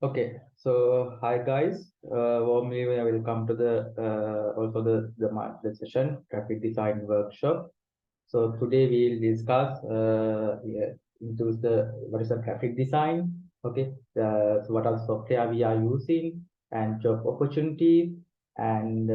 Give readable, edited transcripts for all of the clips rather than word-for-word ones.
Okay, so hi guys, warmly welcome to the also the session graphic design workshop. So today we'll discuss into the what is the graphic design. Okay, so what are the software we are using and job opportunities and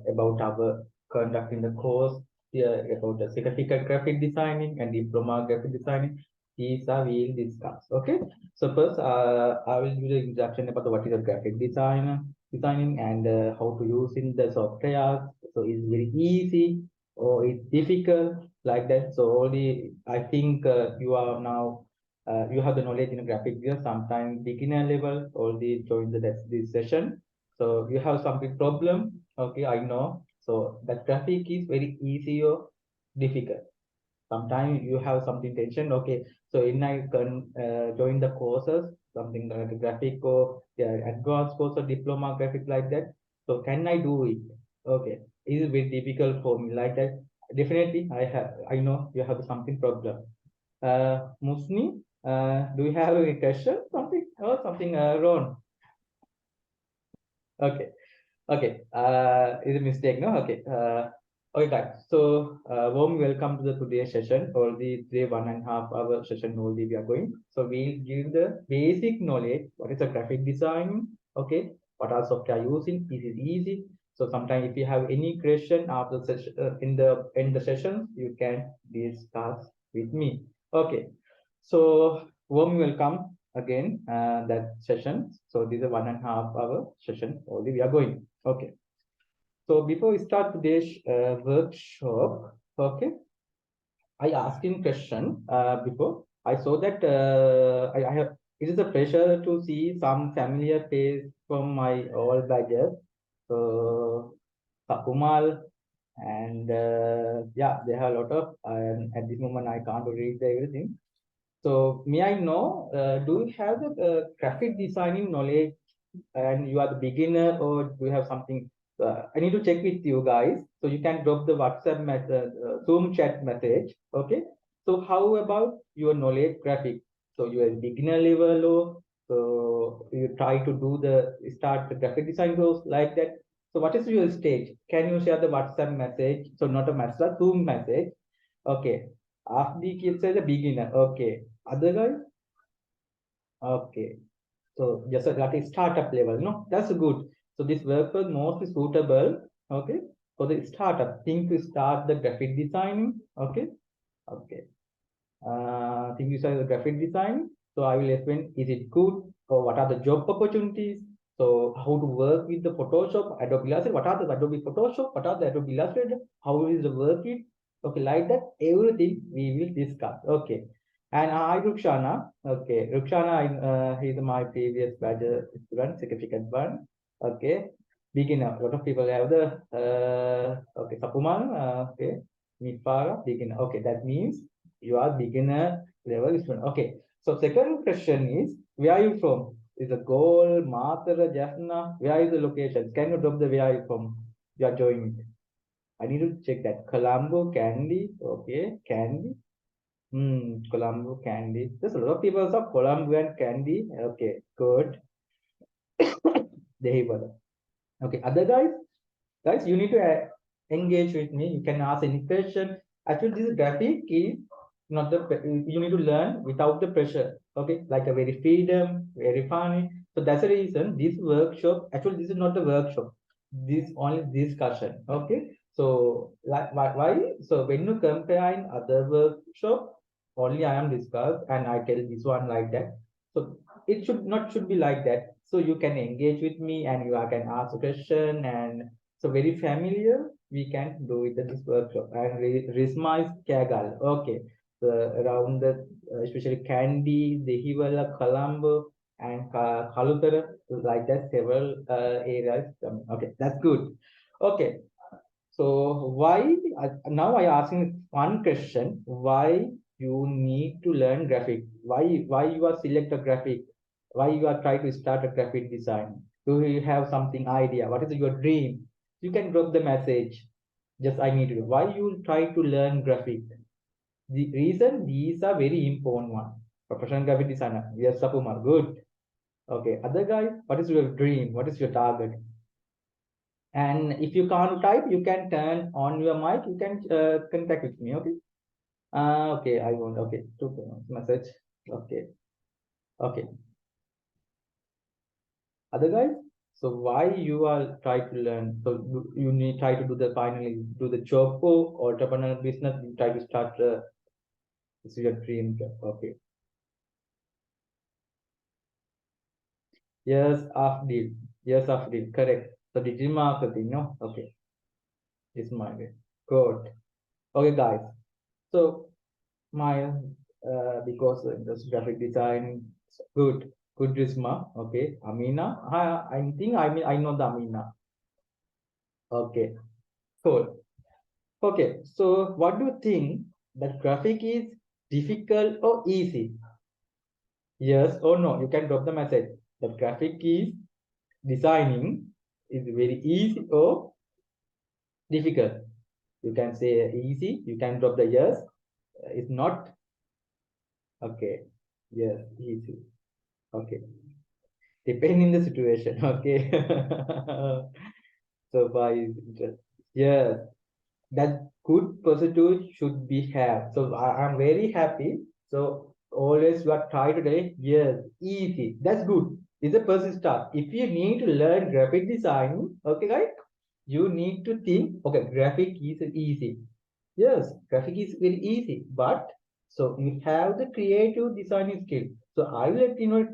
about our conducting the course. Yeah, about the certificate graphic designing and diploma graphic designing. These are we'll discuss. Okay. So first, I will give the introduction about what is a graphic designing and how to use in the software. So it's very easy or it's difficult like that. So only I think you are now you have the knowledge in a graphic design, sometimes beginner level. Only join this session. So you have some big problem. Okay, I know. So that graphic is very easy or difficult. Sometimes you have something tension. Okay, so in I can join the courses, something like a graphic or yeah, advanced course or diploma graphic like that. So can I do it? Okay, it is very difficult for me like that. Definitely, I know you have something problem. Musni, do you have a question? Something or something wrong? Okay. Okay, is a mistake, no? Okay, okay, guys. So, warm welcome to the today's session, or the today 1.5 hour session only we are going. So, we'll give the basic knowledge. What is a graphic design? Okay, what are software using? This is easy. So, sometimes if you have any question after the session, in the session, you can discuss with me. Okay, so warm welcome again that session. So, this is a 1.5 hour session only we are going. Okay. So before we start today's workshop, okay, I asked him question before. I saw that I have. It is a pleasure to see some familiar face from my old badges. So Sakumal and yeah, they have a lot of. At this moment, I can't read everything. So may I know, do you have the graphic designing knowledge and you are the beginner or do you have something? I need to check with you guys. So you can drop the WhatsApp message, Zoom chat message. Okay. So how about your knowledge graphic? So you are beginner level or so you try to do the start the graphic design course like that. So what is your stage? Can you share the WhatsApp message? So not a message, Zoom message. Okay. After the kids say the beginner. Okay. Other guys? Okay. So just like a startup level, no? That's good. So this work was mostly suitable, okay, for the startup. Think to start the graphic designing, okay? Okay. Think you start the graphic design. So I will explain, is it good or what are the job opportunities? So how to work with the Photoshop, Adobe Illustrator, what are the Adobe Photoshop, what are the Adobe Illustrator, how is the work it? Okay, like that, everything we will discuss. Okay. And I, Rukshana. Okay, Rukshana, he's my previous batch student, certificate one. Okay, beginner. A lot of people have the okay, Sapuman. Okay, Mipara, beginner. Okay, that means you are beginner level student. Okay, so second question is, where are you from? Is a goal, Matara, Jaffna? Where is the location? Can you drop the where are you from? You are joining. I need to check that. Colombo, Candy. Okay, Candy. Colombo candy. There's a lot of people of Colombo and candy. Okay, good. They were. Okay, other guys, you need to engage with me. You can ask any question. Actually, this graphic is not the you need to learn without the pressure. Okay, like a very freedom, very funny. So that's the reason this workshop. Actually, this is not the workshop. This only discussion. Okay, so like why? So when you compare in other workshop, only I am discussed and I tell this one like that. So it should be like that. So you can engage with me and you can ask a question and so very familiar we can do it in this workshop. And Risma is Kagal. Okay. So around the especially Candy, Dehiwala, Colombo, and Kalutara, like that several areas. Okay, that's good. Okay, so why now I asking one question: why you need to learn graphic? Why you are select a graphic? Why you are trying to start a graphic design? Do you have something idea? What is your dream? You can drop the message. Just I need to. Why you try to learn graphic? The reason these are very important one. Professional graphic designer. Yes, Sapumar. Good. Okay, other guys, what is your dream? What is your target? And if you can't type, you can turn on your mic. You can contact with me. Okay. Okay, I want. Okay, two message. Okay, okay. Other guys. So why you are try to learn? So you need try to do the finally do the job or entrepreneur business. You try to start. This is your dream job. Okay. Yes, Afdil. Yes, Afdil. Correct. So digital marketing. No. Okay. It's my way. Good. Okay, guys. So my because this graphic design good Risma. Okay, Amina. I think I know the Amina. Okay, cool. Okay, so what do you think that graphic is difficult or easy? Yes or no? You can drop the message. The graphic is designing is very easy or difficult. You can say easy. You can drop the yes. It's not okay. Yes, easy. Okay. Depending the situation. Okay. So by interest. Yes, that good pursuit should be have. So I'm very happy. So always you are try today. Yes, easy. That's good. It's a person start. If you need to learn graphic design, okay, guys, you need to think. Okay, graphic is easy. Yes, graphic is very easy, but so you have the creative designing skill. So I will let you know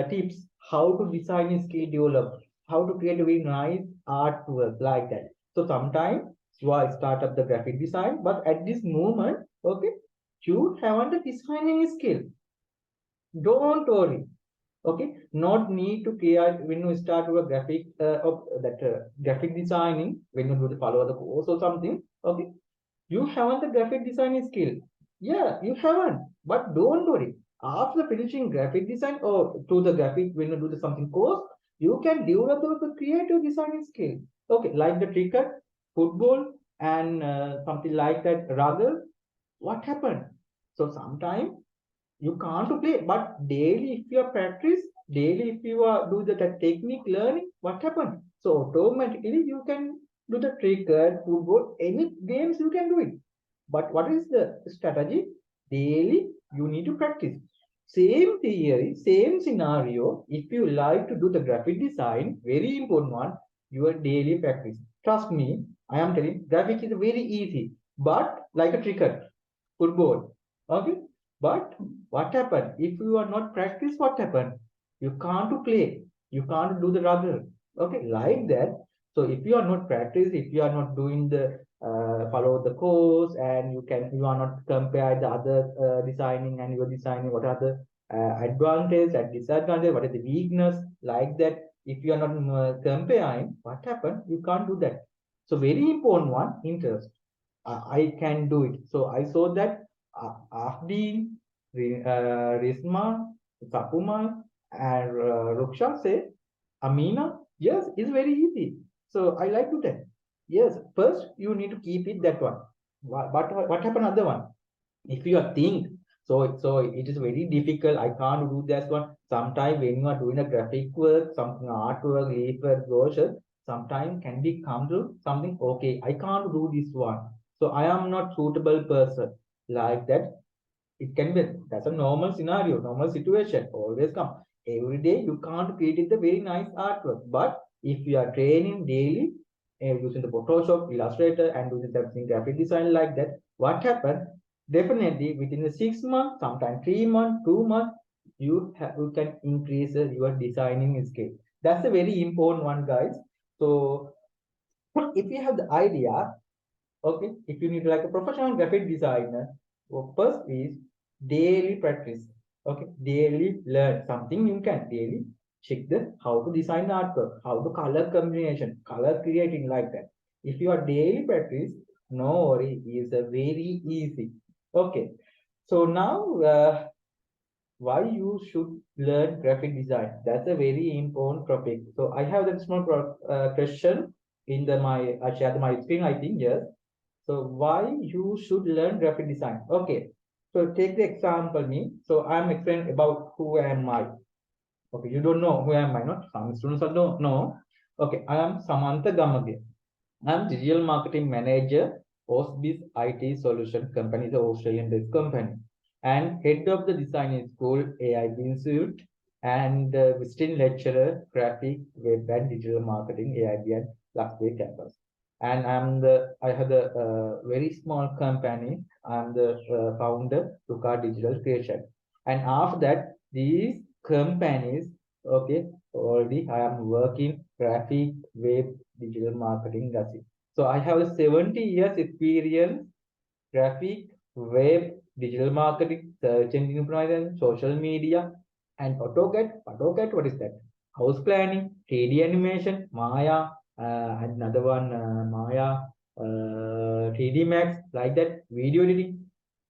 tips how to design a skill develop, how to create a very nice artwork like that. So sometimes you are start up the graphic design, but at this moment, okay, you haven't the designing skill. Don't worry. Okay, not need to create when you start your graphic of that graphic designing when you do the follow the course or something. Okay, you haven't the graphic designing skill. Yeah, you haven't. But don't worry. After finishing graphic design or to the graphic, when you do the something course, you can develop the creative designing skill. Okay, like the cricket, football, and something like that. Rather, what happened? So sometimes you can't play, but daily if you are practice, daily if you are do the technique learning, what happened? So automatically you can do the cricket, football, any games you can do it. But what is the strategy? Daily you need to practice. Same theory, same scenario. If you like to do the graphic design, very important one, your daily practice. Trust me, I am telling graphic is very easy, but like a cricket, football. Okay, but what happened if you are not practice? What happened? You can't play. You can't do the rugby. Okay, like that. So if you are not practice, if you are not doing the follow the course, and you are not compare the other designing and you are designing what are the advantage and disadvantage, what is the weakness, like that. If you are not comparing, what happened? You can't do that. So very important one, interest. I can do it. So I saw that Afdi, Risma, Sapuma, and Ruksha say, Amina, yes, it's very easy. So I like to tell. Yes, first you need to keep it that one. What happened other one? If you are think, so it is very difficult. I can't do that one. Sometimes when you are doing a graphic work, something artwork, leaf work, brochure, sometimes can be come to something. Okay, I can't do this one. So I am not suitable person like that. It can be that's a normal scenario, normal situation. Always come. Every day you can't create the very nice artwork. But if you are training daily using the Photoshop, Illustrator, and doing something graphic design like that, what happened? Definitely within the 6 months, sometimes 3 months, 2 months, you can increase your designing skill. That's a very important one, guys. So if you have the idea, okay, if you need like a professional graphic designer, well, first is daily practice. Okay, daily learn something you can daily check the how to design the artwork, how to color combination, color creating like that. If you are daily practice, no worry, is a very easy. Okay, so now why you should learn graphic design? That's a very important topic. So I have that small question in the my I shared my screen. I think yes. So why you should learn graphic design? Okay. So take the example me. So I'm explaining about who am I. Okay, you don't know who am I, not? Some students are don't know. Okay, I am Samantha Gamage. I'm digital marketing manager, Osbis IT Solution Company, the Australian-based company, and head of the design school AIB Institute, and visiting lecturer, graphic, web, and digital marketing AIB and Luxury campus. And I have a very small company. I'm the founder, Luca Digital Creation. And after that, these companies, okay, already I am working graphic, web, digital marketing. That's it. So I have a 70 years experience, graphic, web, digital marketing, search engine optimization, social media, and AutoCAD. AutoCAD, what is that? House planning, 3D animation, Maya, another one, Maya, 3D Max, like that, video editing,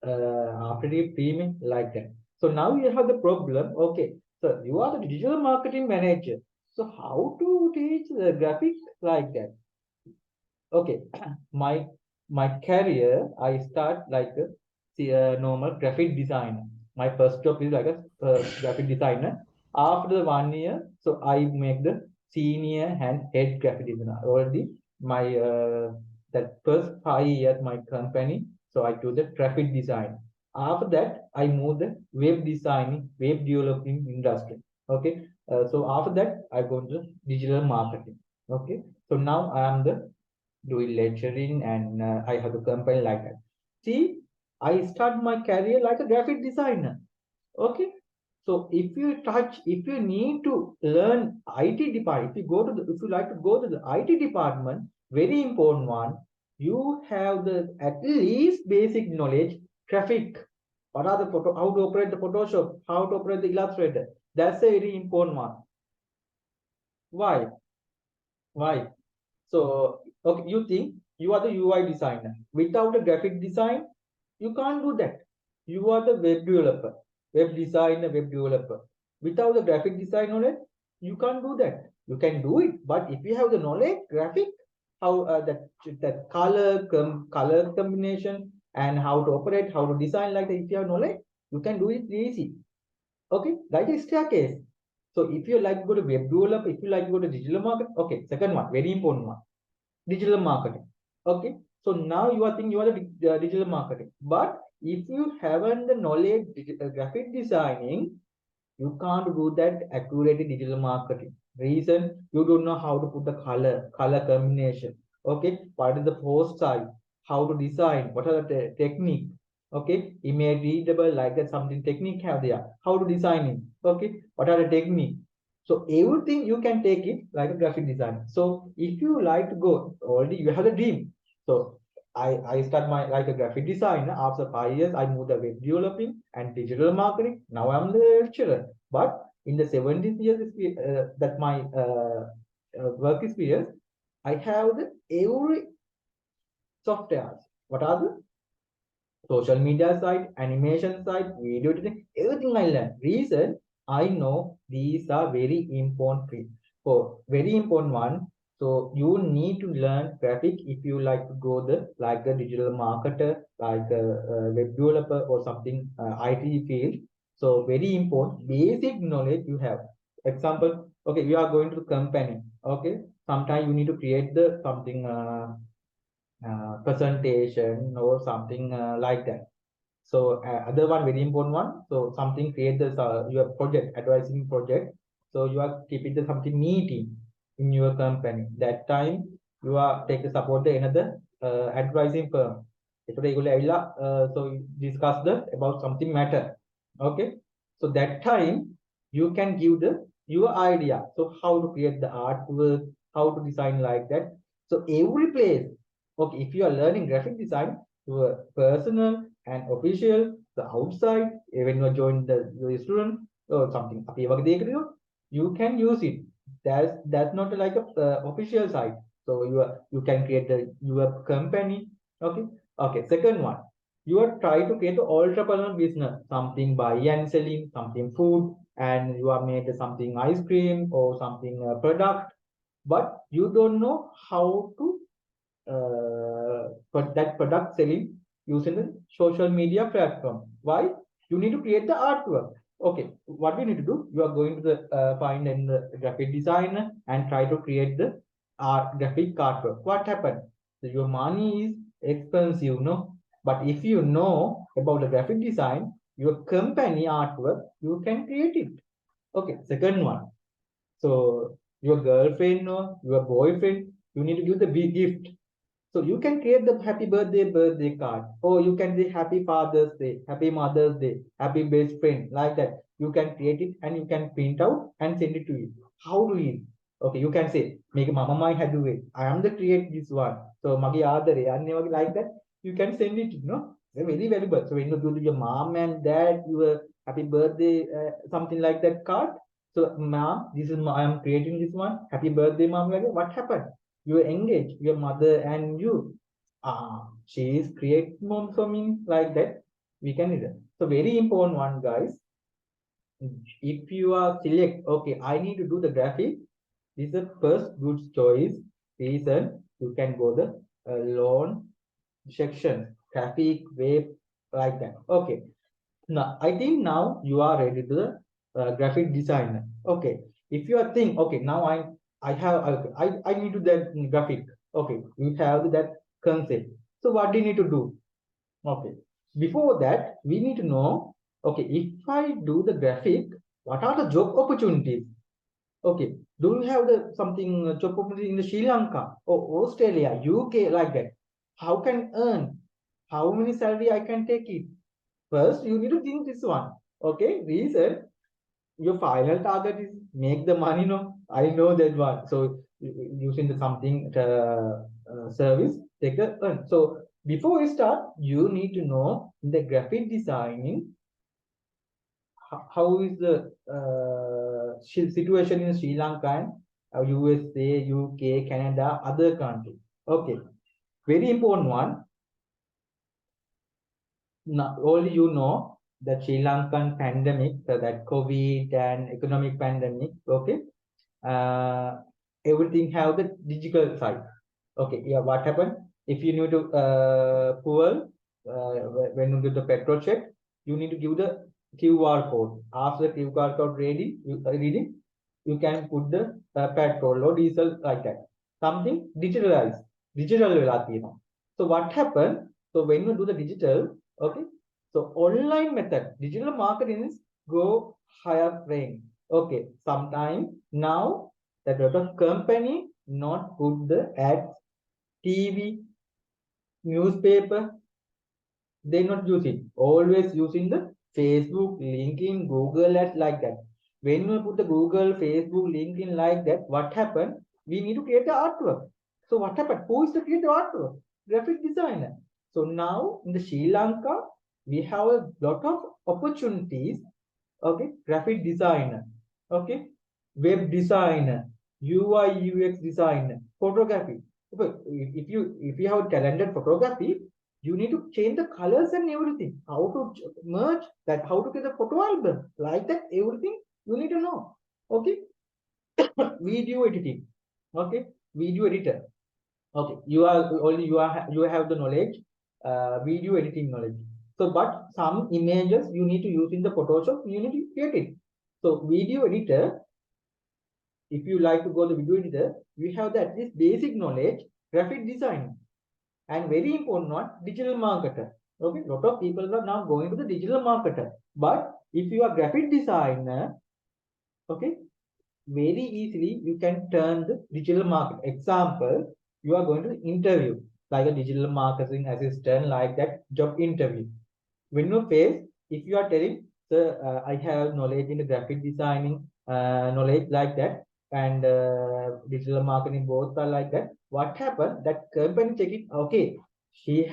After Effects Premium, like that. So now you have the problem. Okay, so you are the digital marketing manager. So how to teach the graphics like that? Okay, my my career, I start like a normal graphic designer. My first job is like a graphic designer. After 1 year, so I make the senior and head graphic designer. Already my that first 5 years my company, so I do the graphic design. After that, I move the web designing, web developing industry. Okay, so after that, I go to digital marketing. Okay, so now I am the doing lecturing, and I have to company like that. See, I start my career like a graphic designer. Okay. So if you need to learn IT department, if you like to go to the IT department, very important one, you have the at least basic knowledge, graphic, what are the photo, how to operate the Photoshop, how to operate the Illustrator. That's a very important one. Why? Why? So, okay, you think you are the UI designer. Without a graphic design, you can't do that. You are the web developer, web designer, web developer. Without the graphic design knowledge, you can't do that. You can do it, but if you have the knowledge, graphic, how that color combination, and how to operate, how to design like that, if you have knowledge, you can do it easy. Okay, that is staircase. So if you like to go to web developer, if you like to go to digital market, okay, second one, very important one, digital marketing. Okay, so now you are thinking you are the digital marketing, but if you haven't the knowledge graphic designing, you can't do that accurate digital marketing. Reason, you don't know how to put the color combination. Okay, what is the post size, how to design, what are the technique. Okay, image readable, like that, something technique have there, how to design it. Okay, what are the technique. So everything you can take it like a graphic design. So if you like to go, already you have a dream. So I start my like a graphic designer. After 5 years, I moved the web developing and digital marketing. Now I'm the lecturer. But in the 70 years that my work experience, I have the every software. What are the social media side, animation side, video editing, everything I learn. Reason, I know these are very important things. So very important one. So you need to learn graphic if you like to go the like a digital marketer, like a web developer or something IT field. So very important basic knowledge you have. Example, okay, you are going to the company. Okay, sometimes you need to create the something presentation or something like that. So other one very important one. So something create this your project, advising project. So you are keeping the something meeting in your company. That time you are take the support the another advising firm. So discuss the about something matter. Okay. So that time you can give the your idea. So how to create the artwork, how to design like that. So every place. Okay, if you are learning graphic design, your personal and official, the outside, when you join the student or something, you can use it. That's not like a official site. So you can create your company. Okay, okay. Second one, you are trying to create an entrepreneur business, something buy and selling, something food, and you are made something ice cream or something product, but you don't know how to but that product selling using the social media platform. Why? You need to create the artwork. Okay, what we need to do, you are going to the find in the graphic designer and try to create the art graphic artwork. What happened? So your money is expensive, no? But if you know about the graphic design, your company artwork, you can create it. Okay, second one. So your girlfriend or your boyfriend, you need to give the big gift. So you can create the happy birthday card, or you can say happy Father's Day, happy Mother's Day, happy best friend, like that. You can create it and you can print out and send it to you. How do you? Okay, you can say, make mama my had do it. I am the create this one. So magi adare, and never like that. You can send it, you know. They're very valuable. So when you do to your mom and dad, your happy birthday, something like that card. So mom, this is I am creating this one. Happy birthday, mom. Like that. What happened? You engage your mother and you she is create mom for me like that we can do that. So very important one, guys. If you are select, okay, I need to do the graphic, this is the first good choice reason. You can go the loan section, graphic web, like that. Okay, now I think now you are ready to the graphic designer. Okay, if you are think, okay, now I have I need to that graphic. Okay, you have that concept. So what do you need to do? Okay, before that we need to know. Okay, if I do the graphic, what are the job opportunities? Okay, do you have the something job opportunity in the Sri Lanka or Australia, UK, like that? How can earn? How many salary I can take it? First, you need to think this one. Okay, reason your final target is make the money. No, I know that one. So using the something service, take a earn. So before you start, you need to know in the graphic designing how is the situation in Sri Lanka and USA, UK, Canada, other countries. Okay, very important one. Not only you know that Sri Lankan pandemic, so that COVID and economic pandemic, okay, uh, everything have the digital side. Okay, yeah, what happened? If you need to fuel, when you do the petrol check, you need to give the QR code. After the QR code reading, you can put the petrol or diesel like that. Something digitalized, digital වෙලා තියෙනවා. So what happened? So when you do the digital, okay, so online method, digital marketing is go higher rank. Okay, sometime now that lot of company not put the ads, TV, newspaper, they not use it. Always using the Facebook, LinkedIn, Google ads like that. When you put the Google, Facebook, LinkedIn like that, what happened? We need to create the artwork. So what happened? Who is to create the artwork? Graphic designer. So now in the Sri Lanka, we have a lot of opportunities. Okay, graphic designer. Okay, web designer, UI UX designer, photography. Okay, if you have talented photography, you need to change the colors and everything. How to merge that? How to get the photo album like that? Everything you need to know. Okay, video editing. Okay, video editor. Okay, you have the knowledge, video editing knowledge. So, but some images you need to use in the Photoshop. You need to create it. So, video editor, if you like to go the video editor, you have that this basic knowledge, graphic design, and very important one, digital marketer. Okay, lot of people are now going to the digital marketer. But if you are graphic designer, okay, very easily you can turn the digital market. Example, you are going to interview like a digital marketing assistant, like that job interview. When you face, if you are telling, sir, I have knowledge in the graphic designing, knowledge like that, and digital marketing both are like that. What happened? That company check it. Okay, she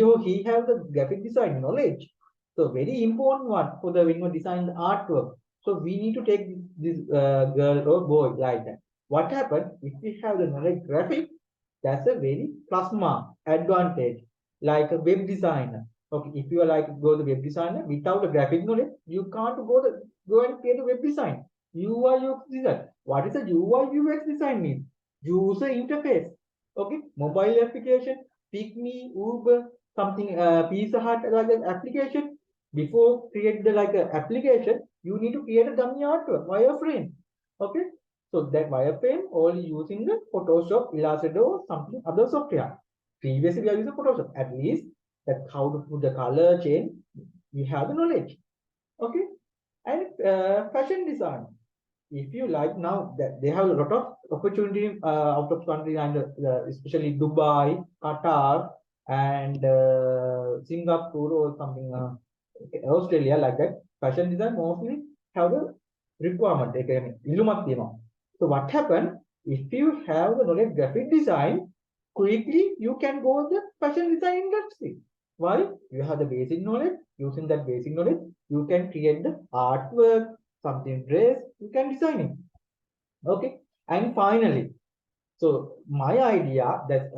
or he have the graphic design knowledge. So very important one for the when you design the artwork. So we need to take this girl or boy like that. What happened if we have the knowledge graphic? That's a very plus mark advantage, like a web designer. Okay, if you are like go the web designer without a graphic knowledge, you can't go and create a web design. UI UX design. What is a UI UX design mean? User interface. Okay, mobile application, Pick Me, Uber, something Pizza Hut like that application. Before create the like a application, you need to create a dummy artwork, wireframe. Okay. So that wireframe only using the Photoshop, Illustrator, or something other software. Previously, we are using Photoshop. At least that how to put the color change, we have the knowledge. Okay. And fashion design. If you like now that they have a lot of opportunity out of country and especially Dubai, Qatar, and Singapore or something, Australia like that. Fashion design mostly have a requirement. So what happened if you have the knowledge graphic design? Quickly you can go the fashion design industry. Why? You have the basic knowledge. Using that basic knowledge, you can create the artwork, something dress, you can design it. Okay. And finally, so my idea that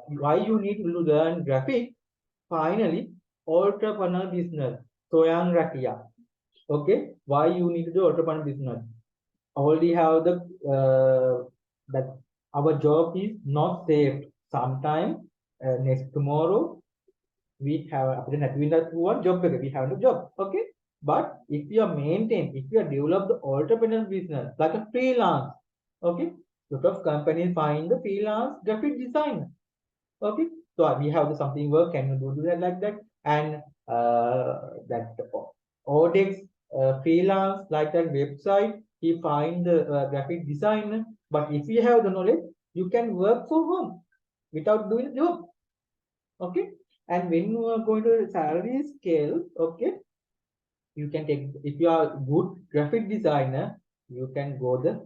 why you need to learn graphic, finally, entrepreneur business. Soyang Rakia. Okay. Why you need to do entrepreneur business? Already have the that our job is not safe. Sometime next tomorrow we have අපිට නැති වෙන පුළුවන් job එක we have a job, okay, but if you are maintain, if you are develop the entrepreneur business like a freelance, okay, lot of companies find the freelance graphic designer, okay, so we have the something work, can you do that like that, and that Odex freelance like that website, he find the graphic designer, but if you have the knowledge you can work for home without doing the job. Okay. And when you are going to salary scale, okay, you can take, if you are good graphic designer, you can go the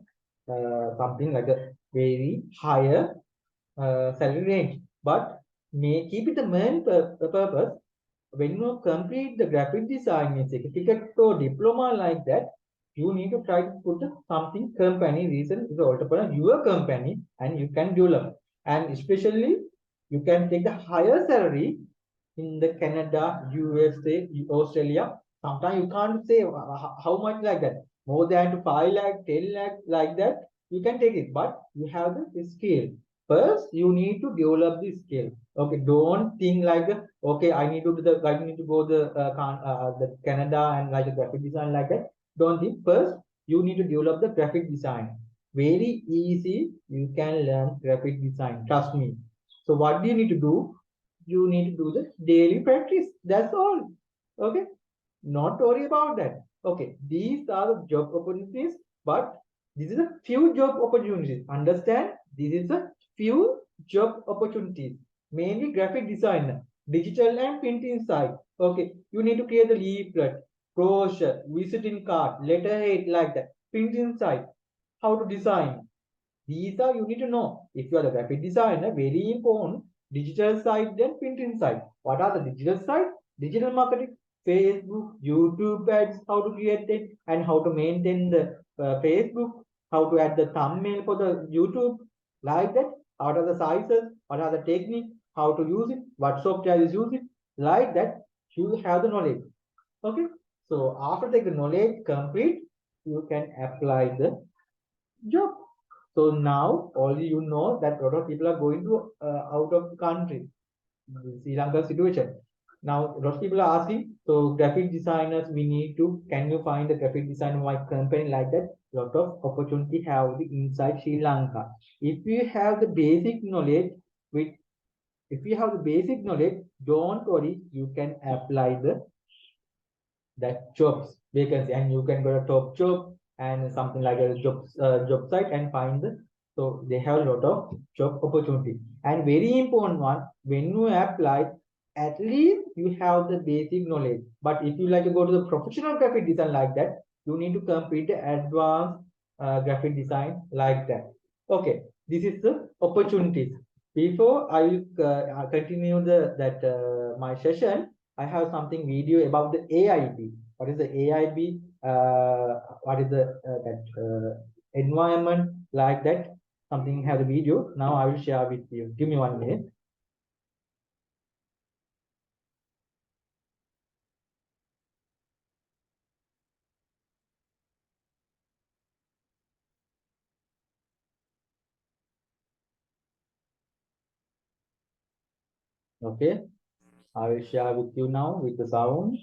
something like a very higher salary range. But may keep it the main purpose. When you complete the graphic design certificate or diploma like that, you need to try to put something company reason is entrepreneur your company and you can develop. And especially you can take the higher salary in the Canada, USA, Australia. Sometimes you can't say how much like that. More than 5 lakh, 10 lakh like that, you can take it. But you have the skill. First, you need to develop the skill. Okay, don't think like okay, I need to do the, I need to go the Canada and like a graphic design like that. Don't think. First, you need to develop the graphic design. Very easy. You can learn graphic design. Trust me. So what do you need to do? You need to do the daily practice. That's all. Okay. Not worry about that. Okay. These are the job opportunities, but this is a few job opportunities. Understand? This is a few job opportunities. Mainly graphic designer, digital and printing side. Okay. You need to create the leaflet, brochure, visiting card, letterhead like that. Printing side. How to design. These are you need to know. If you are the graphic designer, very important. Digital side, then printing side. What are the digital side? Digital marketing, Facebook, YouTube ads, how to create it, and how to maintain the Facebook, how to add the thumbnail for the YouTube, like that. What are the sizes? What are the techniques? How to use it? What software is using? Like that, you have the knowledge. Okay. So after the knowledge complete, you can apply the job. So now only you know that a lot of people are going to out of the country, Sri Lanka situation. Now a lot of people are asking, so graphic designers, we need to, can you find a graphic designer my company like that? Lot of opportunity have the inside Sri Lanka. If you have the basic knowledge with, if you have the basic knowledge, don't worry, you can apply the that jobs vacancy and you can go to top job and something like a job site and find the, so they have a lot of job opportunity. And very important one, when you apply, at least you have the basic knowledge. But if you like to go to the professional graphic design like that, you need to complete the advanced graphic design like that. Okay, this is the opportunities. Before I will continue the that my session, I have something video about the AIB. What is the AIB? What is the that environment like that? Something have the video. Now I will share with you. Give me 1 minute. Okay, I will share with you now with the sound.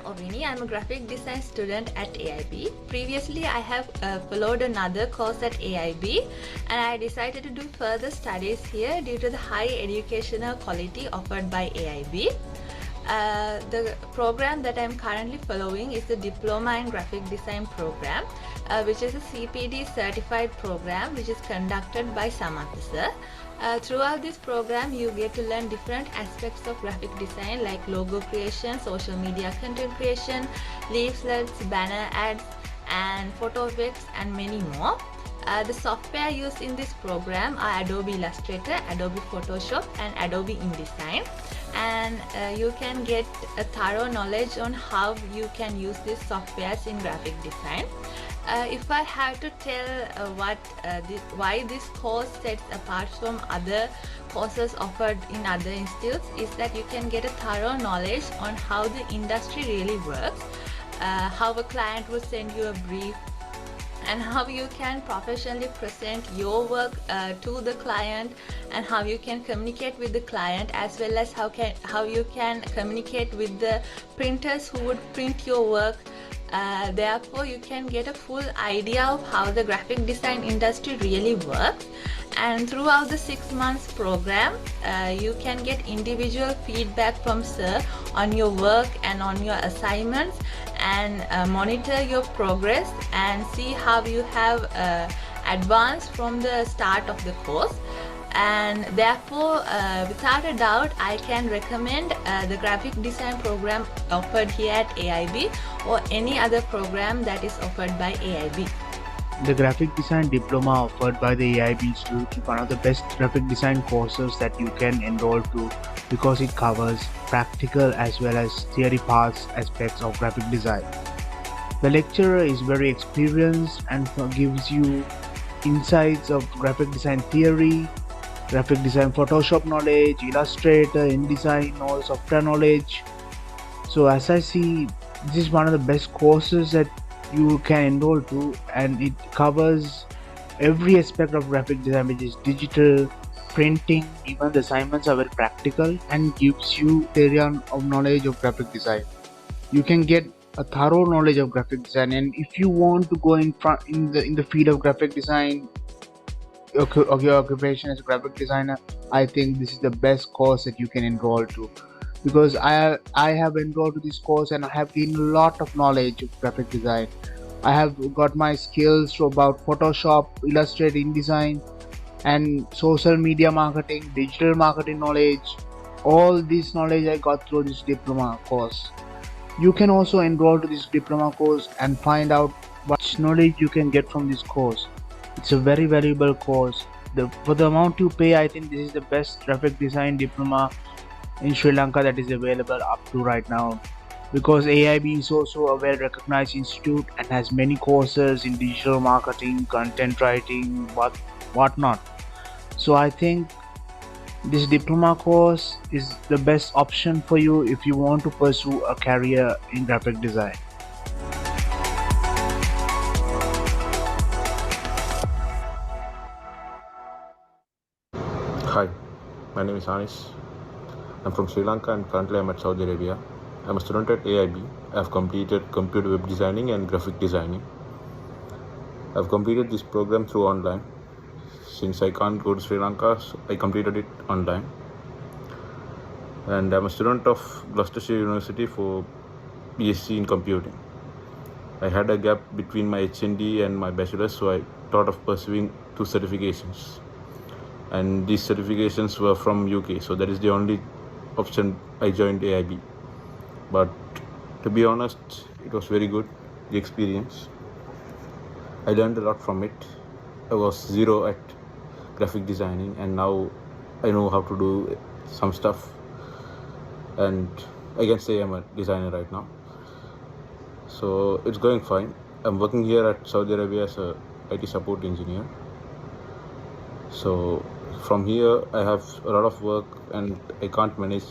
Ovini. I'm a graphic design student at AIB. Previously, I have followed another course at AIB, and I decided to do further studies here due to the high educational quality offered by AIB. The program that I'm currently following is the Diploma in Graphic Design program, which is a CPD certified program which is conducted by Samantha sir. Throughout this program, you get to learn different aspects of graphic design like logo creation, social media content creation, leaflets, banner ads, and photo effects, and many more. The software used in this program are Adobe Illustrator, Adobe Photoshop, and Adobe InDesign. And you can get a thorough knowledge on how you can use these softwares in graphic design. If I have to tell why this course sets apart from other courses offered in other institutes is that you can get a thorough knowledge on how the industry really works, how a client will send you a brief, and how you can professionally present your work to the client, and how you can communicate with the client, as well as how you can communicate with the printers who would print your work. Therefore, you can get a full idea of how the graphic design industry really works. And throughout the 6 months program, you can get individual feedback from sir on your work and on your assignments, and monitor your progress and see how you have advanced from the start of the course. And therefore, without a doubt, I can recommend the graphic design program offered here at AIB or any other program that is offered by AIB. The graphic design diploma offered by the AIB Institute is one of the best graphic design courses that you can enroll to, because it covers practical as well as theory parts aspects of graphic design. The lecturer is very experienced and gives you insights of graphic design theory, graphic design Photoshop knowledge, Illustrator, InDesign, all software knowledge. So as I see, this is one of the best courses that you can enroll to, and it covers every aspect of graphic design, which is digital, printing. Even the assignments are very practical and gives you area of knowledge of graphic design. You can get a thorough knowledge of graphic design, and if you want to go in the field of graphic design, of your occupation as a graphic designer, I think this is the best course that you can enroll to, because I have enrolled to this course and I have gained a lot of knowledge of graphic design. I have got my skills about Photoshop, Illustrator, InDesign, and social media marketing, digital marketing knowledge. All this knowledge I got through this diploma course. You can also enroll to this diploma course and find out what knowledge you can get from this course. It's a very valuable course. For the amount you pay, I think this is the best graphic design diploma in Sri Lanka that is available up to right now, because AIB is also a well recognized institute and has many courses in digital marketing, content writing, whatnot. So I think this diploma course is the best option for you if you want to pursue a career in graphic design. Hi, my name is Anis. I'm from Sri Lanka and currently I'm at Saudi Arabia. I'm a student at AIB. I've completed computer web designing and graphic designing. I've completed this program through online. Since I can't go to Sri Lanka, so I completed it online. And I'm a student of Gloucestershire University for BSc in computing. I had a gap between my HND and my bachelor's, so I thought of pursuing 2 certifications. And these certifications were from UK, so that is the only option I joined AIB. But to be honest, it was very good, the experience. I learned a lot from it. I was zero at graphic designing, and now I know how to do some stuff, and I can say I'm a designer right now. So it's going fine. I'm working here at Saudi Arabia as a IT support engineer. So from here I have a lot of work and I can't manage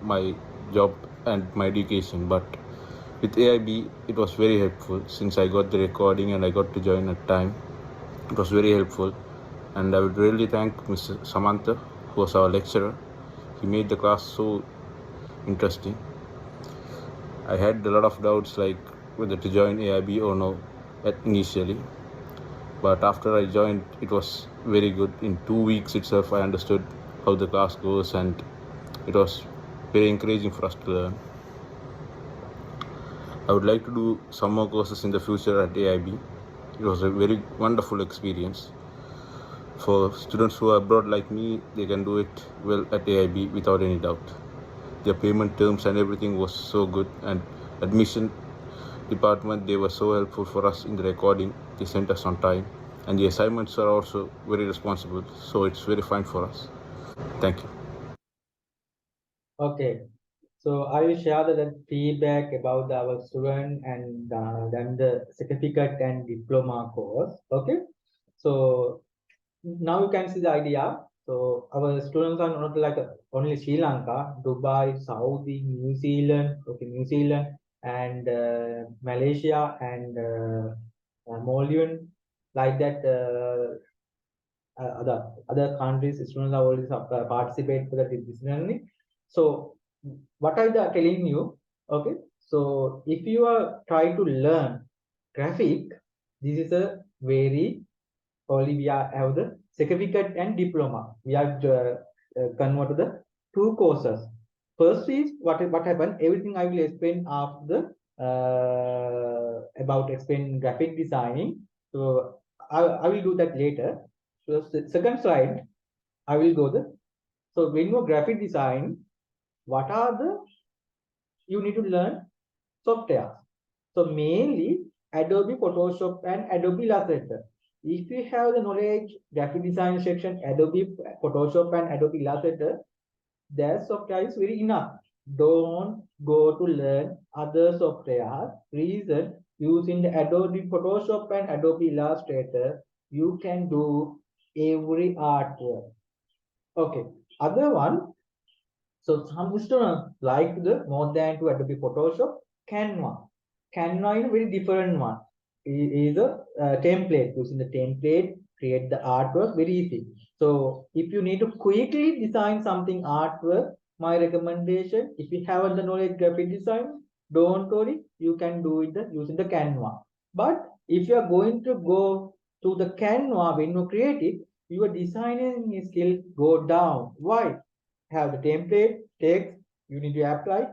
my job and my education, but with AIB it was very helpful. Since I got the recording and I got to join at time, it was very helpful, and I would really thank Mr. Samantha, who was our lecturer. He made the class so interesting, I had a lot of doubts like whether to join AIB or no initially. But after I joined, it was very good. In 2 weeks itself, I understood how the class goes, and it was very encouraging for us to learn. I would like to do some more courses in the future at AIB. It was a very wonderful experience. For students who are abroad like me, they can do it well at AIB without any doubt. Their payment terms and everything was so good, and admission department, they were so helpful for us in the recording. They sent us on time, and the assignments are also very responsible, so it's very fine for us. Thank you. Okay, so I will share the feedback about our student and then the certificate and diploma course. Okay, so now you can see the idea. So our students are not like only Sri Lanka, Dubai, Saudi, New Zealand, okay, New Zealand, and Malaysia and Maldives, like that. Other countries, students are always participate for the business learning. So what are the telling you? Okay, so if you are trying to learn graphic, this is a very only we are have the certificate and diploma. We are converted the two courses. First is what happened. Everything I will explain after about explain graphic designing. So I will do that later. So second slide, I will go the. So when you graphic design, what are the you need to learn software. So mainly Adobe Photoshop and Adobe Illustrator. If you have the knowledge graphic design section, Adobe Photoshop and Adobe Illustrator, that software is very enough. Don't go to learn other software. Reason using the Adobe Photoshop and Adobe Illustrator, you can do every artwork. Okay. Other one, so some students like the more than to Adobe Photoshop, Canva. Canva is a very different one. It is a template. Using the template, create the artwork very easy. So if you need to quickly design something artwork, my recommendation, if you have the knowledge graphic design, don't worry, you can do it using the Canva. But if you are going to go to the Canva when you create it, your designing skill go down. Why? Have the template, text, you need to apply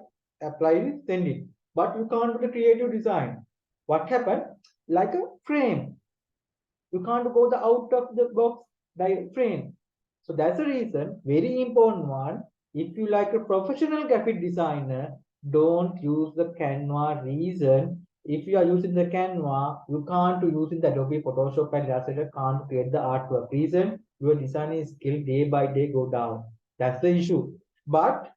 it, send it. But you can't do the creative design. What happened? Like a frame. You can't go the out of the box by frame. So that's the reason, very important one. If you like a professional graphic designer, don't use the Canva. Reason, if you are using the Canva, you can't use the Adobe Photoshop and Illustrator, can't create the artwork. Reason, your designing skill day by day go down. That's the issue. But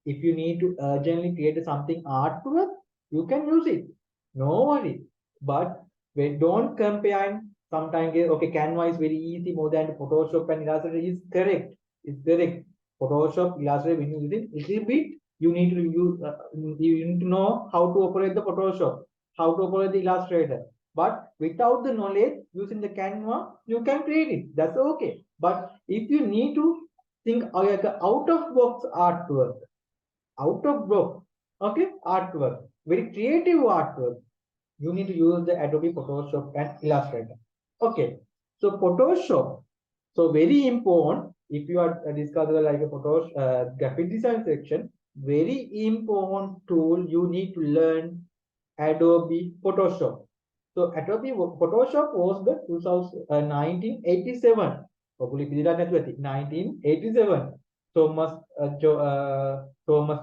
if you need to urgently create something artwork, you can use it. No worry. But we don't compare. Sometimes okay, Canva is very easy more than Photoshop and Illustrator is correct. It's correct. Photoshop, Illustrator, when you use it, little bit you need to use. You need to know how to operate the Photoshop, how to operate the Illustrator. But without the knowledge using the Canva, you can create it. That's okay. But if you need to think out of box artwork, out of box, okay, artwork, very creative artwork, you need to use the Adobe Photoshop and Illustrator. Okay, so Photoshop, so very important if you are discussing like a Photoshop graphic design section, very important tool you need to learn Adobe Photoshop. So Adobe Photoshop was the 1987. Hopefully, 1987. Thomas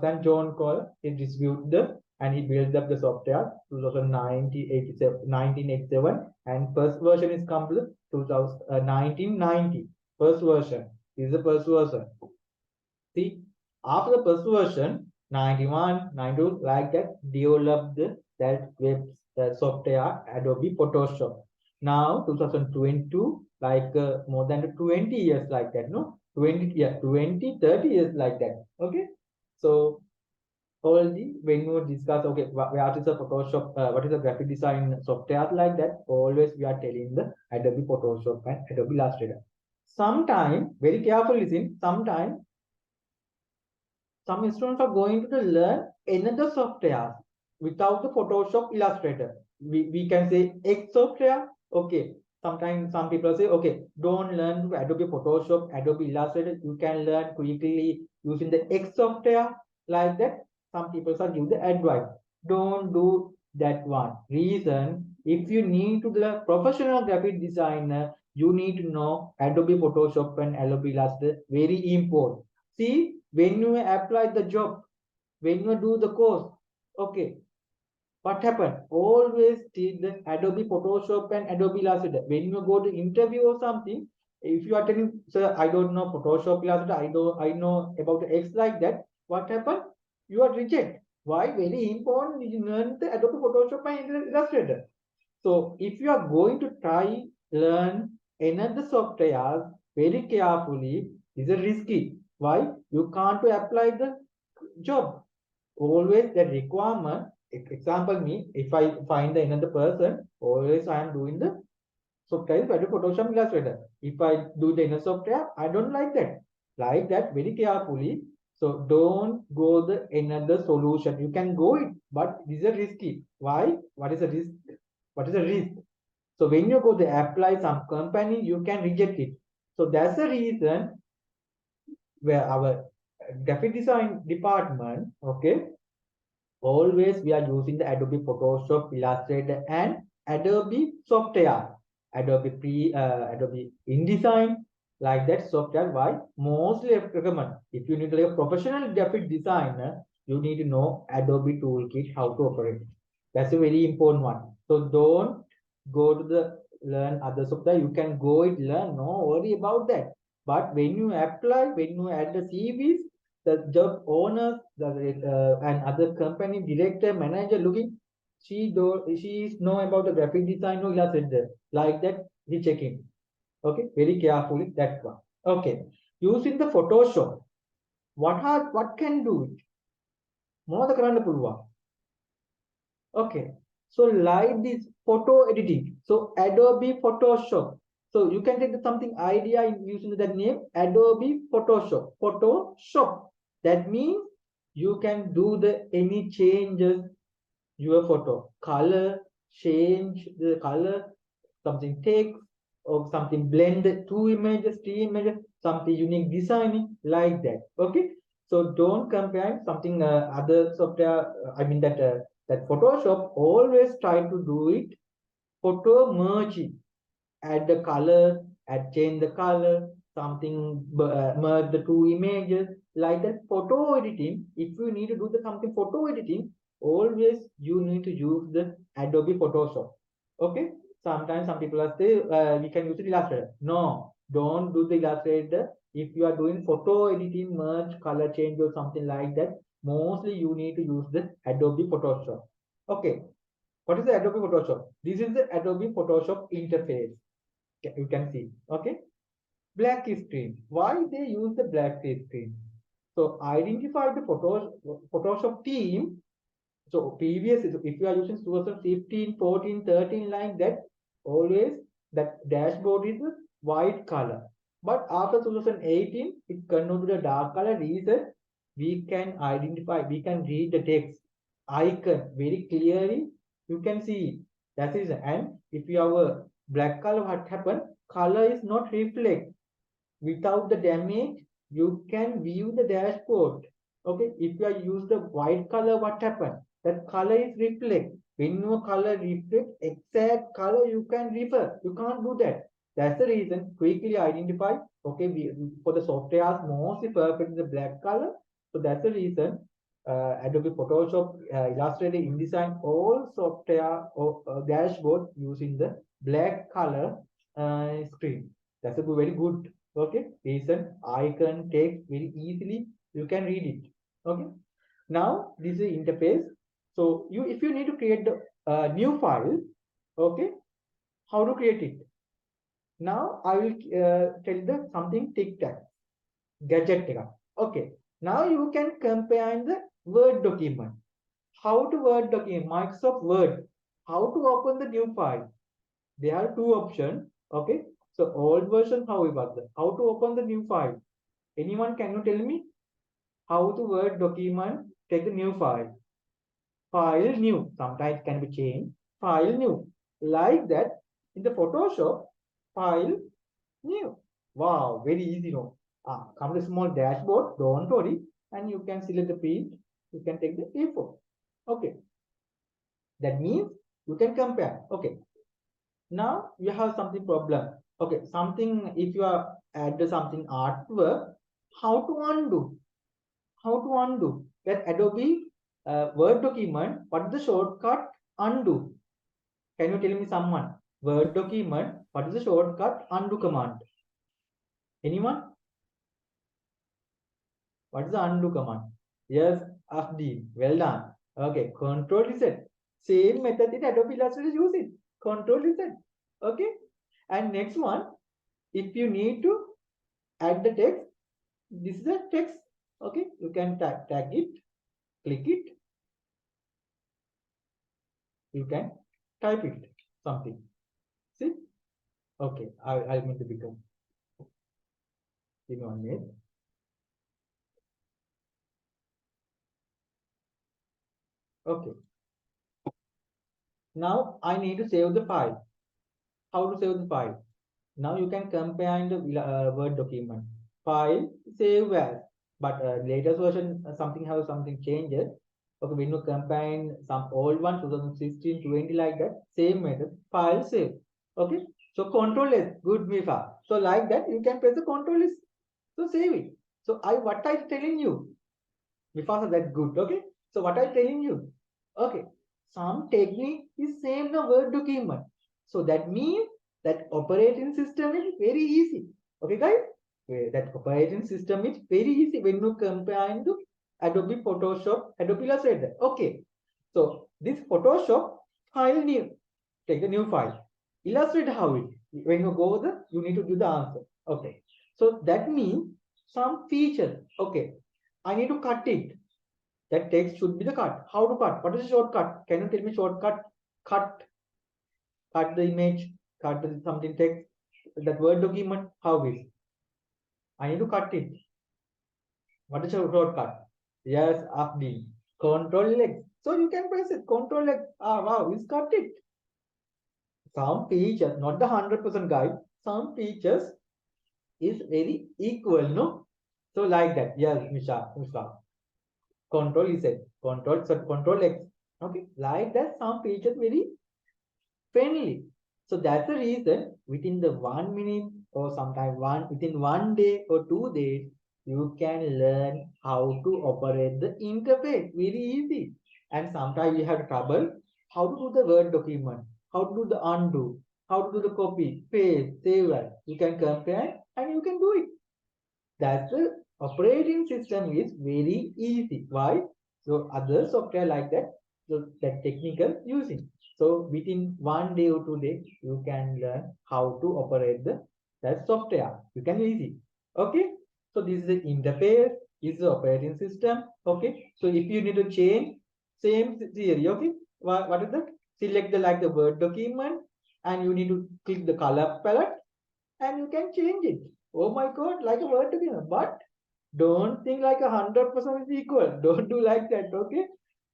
and John Cole, he distributed and he built up the software 1987, and first version is come to 1990. First version is the first version. See, after the first version, 91, 92, like that, developed that web software Adobe Photoshop. Now 2022, like more than 20 years like that, no? 20, yeah, 20, 30 years like that. Okay. So all the when you discuss, okay, what is the Photoshop, what is the graphic design software like that, always we are telling the Adobe Photoshop and Adobe Illustrator. Sometime, very careful listen, sometime some students are going to learn another software. without the Photoshop Illustrator. We can say X software. Okay. Sometimes some people say, okay, don't learn Adobe Photoshop, Adobe Illustrator. You can learn quickly using the X software like that. Some people are give the advice. Don't do that one. Reason, if you need to learn professional graphic designer, you need to know Adobe Photoshop and Adobe Illustrator. Very important. See, when you apply the job, when you do the course, okay, what happened? Always teach the Adobe Photoshop and Adobe Illustrator. When you go to interview or something, if you are telling, sir, I don't know Photoshop Illustrator, I know about the X like that. What happened? You are rejected. Why? Very important. You learn the Adobe Photoshop and Illustrator. So if you are going to try learn another software very carefully, is a risky. Why? You can't apply the job. Always the requirement. Example me, if I find another person, always I am doing the software by the Photoshop Illustrator. If I do the inner software, I don't like that. Like that very carefully. So don't go the another solution. You can go it, but this is risky. Why? What is the risk? What is the risk? So when you go to apply some company, you can reject it. So that's the reason where our graphic design department, okay, always we are using the Adobe Photoshop, Illustrator, and Adobe software, Adobe InDesign, like that software. Why? Mostly I recommend if you need to be a professional graphic designer, you need to know Adobe Toolkit how to operate. That's a very important one. So don't go to the learn other software. You can go it learn. No worry about that. But when you apply, when you add the CVs, the job owners, and other company director, manager looking, she is know about the graphic design or illustrator. Like that, he checking. Okay, very carefully that one. Okay, using the Photoshop, what can do it? මොනවද කරන්න පුළුවන්? Okay, so like this photo editing. So Adobe Photoshop. So you can take something idea in using that name Adobe Photoshop. Photoshop. That means you can do the any changes your photo color, change the color, something text or something blend two images, three images, something unique designing like that. Okay, so don't compare something other software. I mean that Photoshop always try to do it photo merging, add the color, add change the color, something merge the two images like that. Photo editing, if you need to do the something photo editing, always you need to use the Adobe Photoshop. Okay, sometimes some people are say we can use the Illustrator. No, don't do the Illustrator. If you are doing photo editing, merge, color change or something like that, mostly you need to use the Adobe Photoshop. Okay, what is the Adobe Photoshop? This is the Adobe Photoshop interface. You can see. Okay, black screen. Why they use the black screen? So identify the Photoshop team. So previous, if you are using 2015, 14, 13 like that, always that dashboard is a white color. But after 2018, it converted to a dark color. Reason, we can identify, we can read the text icon very clearly. You can see that is, and if you have a black color, what happened? Color is not reflect. Without the damage, you can view the dashboard. Okay, if you use the white color, what happened? That color is reflect. When your color reflect exact color, you can refer. You can't do that. That's the reason. Quickly identify. Okay, for the software mostly perfect the black color. So that's the reason. Adobe Photoshop, Illustrator, InDesign, all software or dashboard using the black color screen. That's a very good. Okay, reason icon text very easily you can read it. Okay, now this is interface. So you if you need to create the new file, okay, how to create it? Now I will tell the something tic tac gadget. Okay, now you can compare the Word document. How to Word document? Microsoft Word. How to open the new file? There are two options. Okay, so old version, how about that? How to open the new file? Anyone can you tell me how to Word document take the new file? file new. Sometimes it can be changed, file new. Like that, in the Photoshop, file new. Wow, very easy, no? Come to small dashboard, don't worry, and you can select the print, you can take the A4. Okay. That means you can compare. Okay. Now you have something problem. Okay, something if you are add something artwork, how to undo? How to undo? That Adobe Word document, what is the shortcut undo? Can you tell me someone? Word document, what is the shortcut undo command? Anyone? What is the undo command? Yes, Afdi. Well done. Okay, control reset. Same method in Adobe Illustrator use it. Control reset. Okay. And next one, if you need to add the text, this is the text. Okay, you can tag it, click it. You can type it something. See? Okay, I'll make the bigger. Give me 1 minute. Okay. Now I need to save the file. How to save the file? Now you can compare in the Word document. File, save as. But latest version, something have something changes. Okay, when you combine some old one, 2016, 20 like that, same method, file, save. Okay, so Control S, good Mifa. So like that, you can press the Control S. So save it. So what I telling you? Mifasa, that's good. Okay, so what I telling you? Okay, some technique is same in the Word document. So that means that operating system is very easy. Okay, guys? That operating system is very easy when you compare to Adobe Photoshop, Adobe Illustrator. Okay, so this Photoshop file new, take the new file. Illustrator how it? When you go there, you need to do the answer. Okay, so that means some feature. Okay, I need to cut it. That text should be the cut. How to cut? What is the shortcut? Can you tell me shortcut? Cut the image, cut the something text. That Word document, how is? I need to cut it. What is your shortcut? Yes, Afdi. Control X. So you can press it. Control X. Ah, wow, it's cut it. Some features, not the 100% guide. Some features is very equal, no? So like that. Yes, Misha. Control is it. Control X. Okay, like that. Some features very friendly. So that's the reason within the 1 minute or sometime within 1 day or 2 days, you can learn how to operate the interface very easy. And sometimes you have trouble how to do the Word document, how to do the undo, how to do the copy, paste, save as. You can compare and you can do it. That's the operating system is very easy. Why? So other software like that, so that technical using. So within 1 day or 2 days, you can learn how to operate that software. You can easy. Okay. So this is the interface, is the operating system. Okay. So if you need to change, same theory. Okay. What is that? Select the Word document and you need to click the color palette and you can change it. Oh my God, like a Word document. But don't think like 100% is equal. Don't do like that. Okay.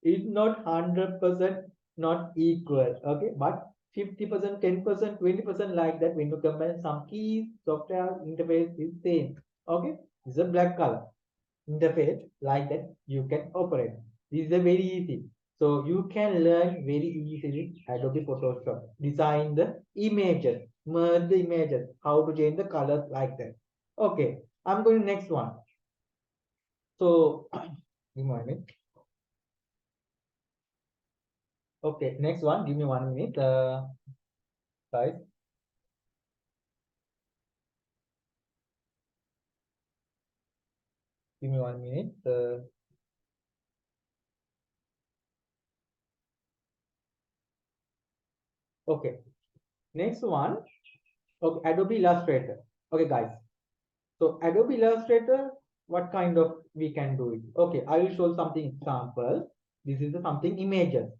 It's not 100% not equal. Okay. But 50%, 10%, 20% like that. When you combine some keys, software interface is same. Okay. This is a black color interface like that you can operate. This is a very easy. So you can learn very easily Adobe Photoshop. Design the images, merge the images, how to change the colors like that. Okay, I'm going to next one. So give me 1 minute. Okay, next one. Give me 1 minute. Guys. Give me 1 minute. Okay, next one. Okay, Adobe Illustrator. Okay, guys. So Adobe Illustrator, what kind of we can do it? Okay, I will show something example. This is something images.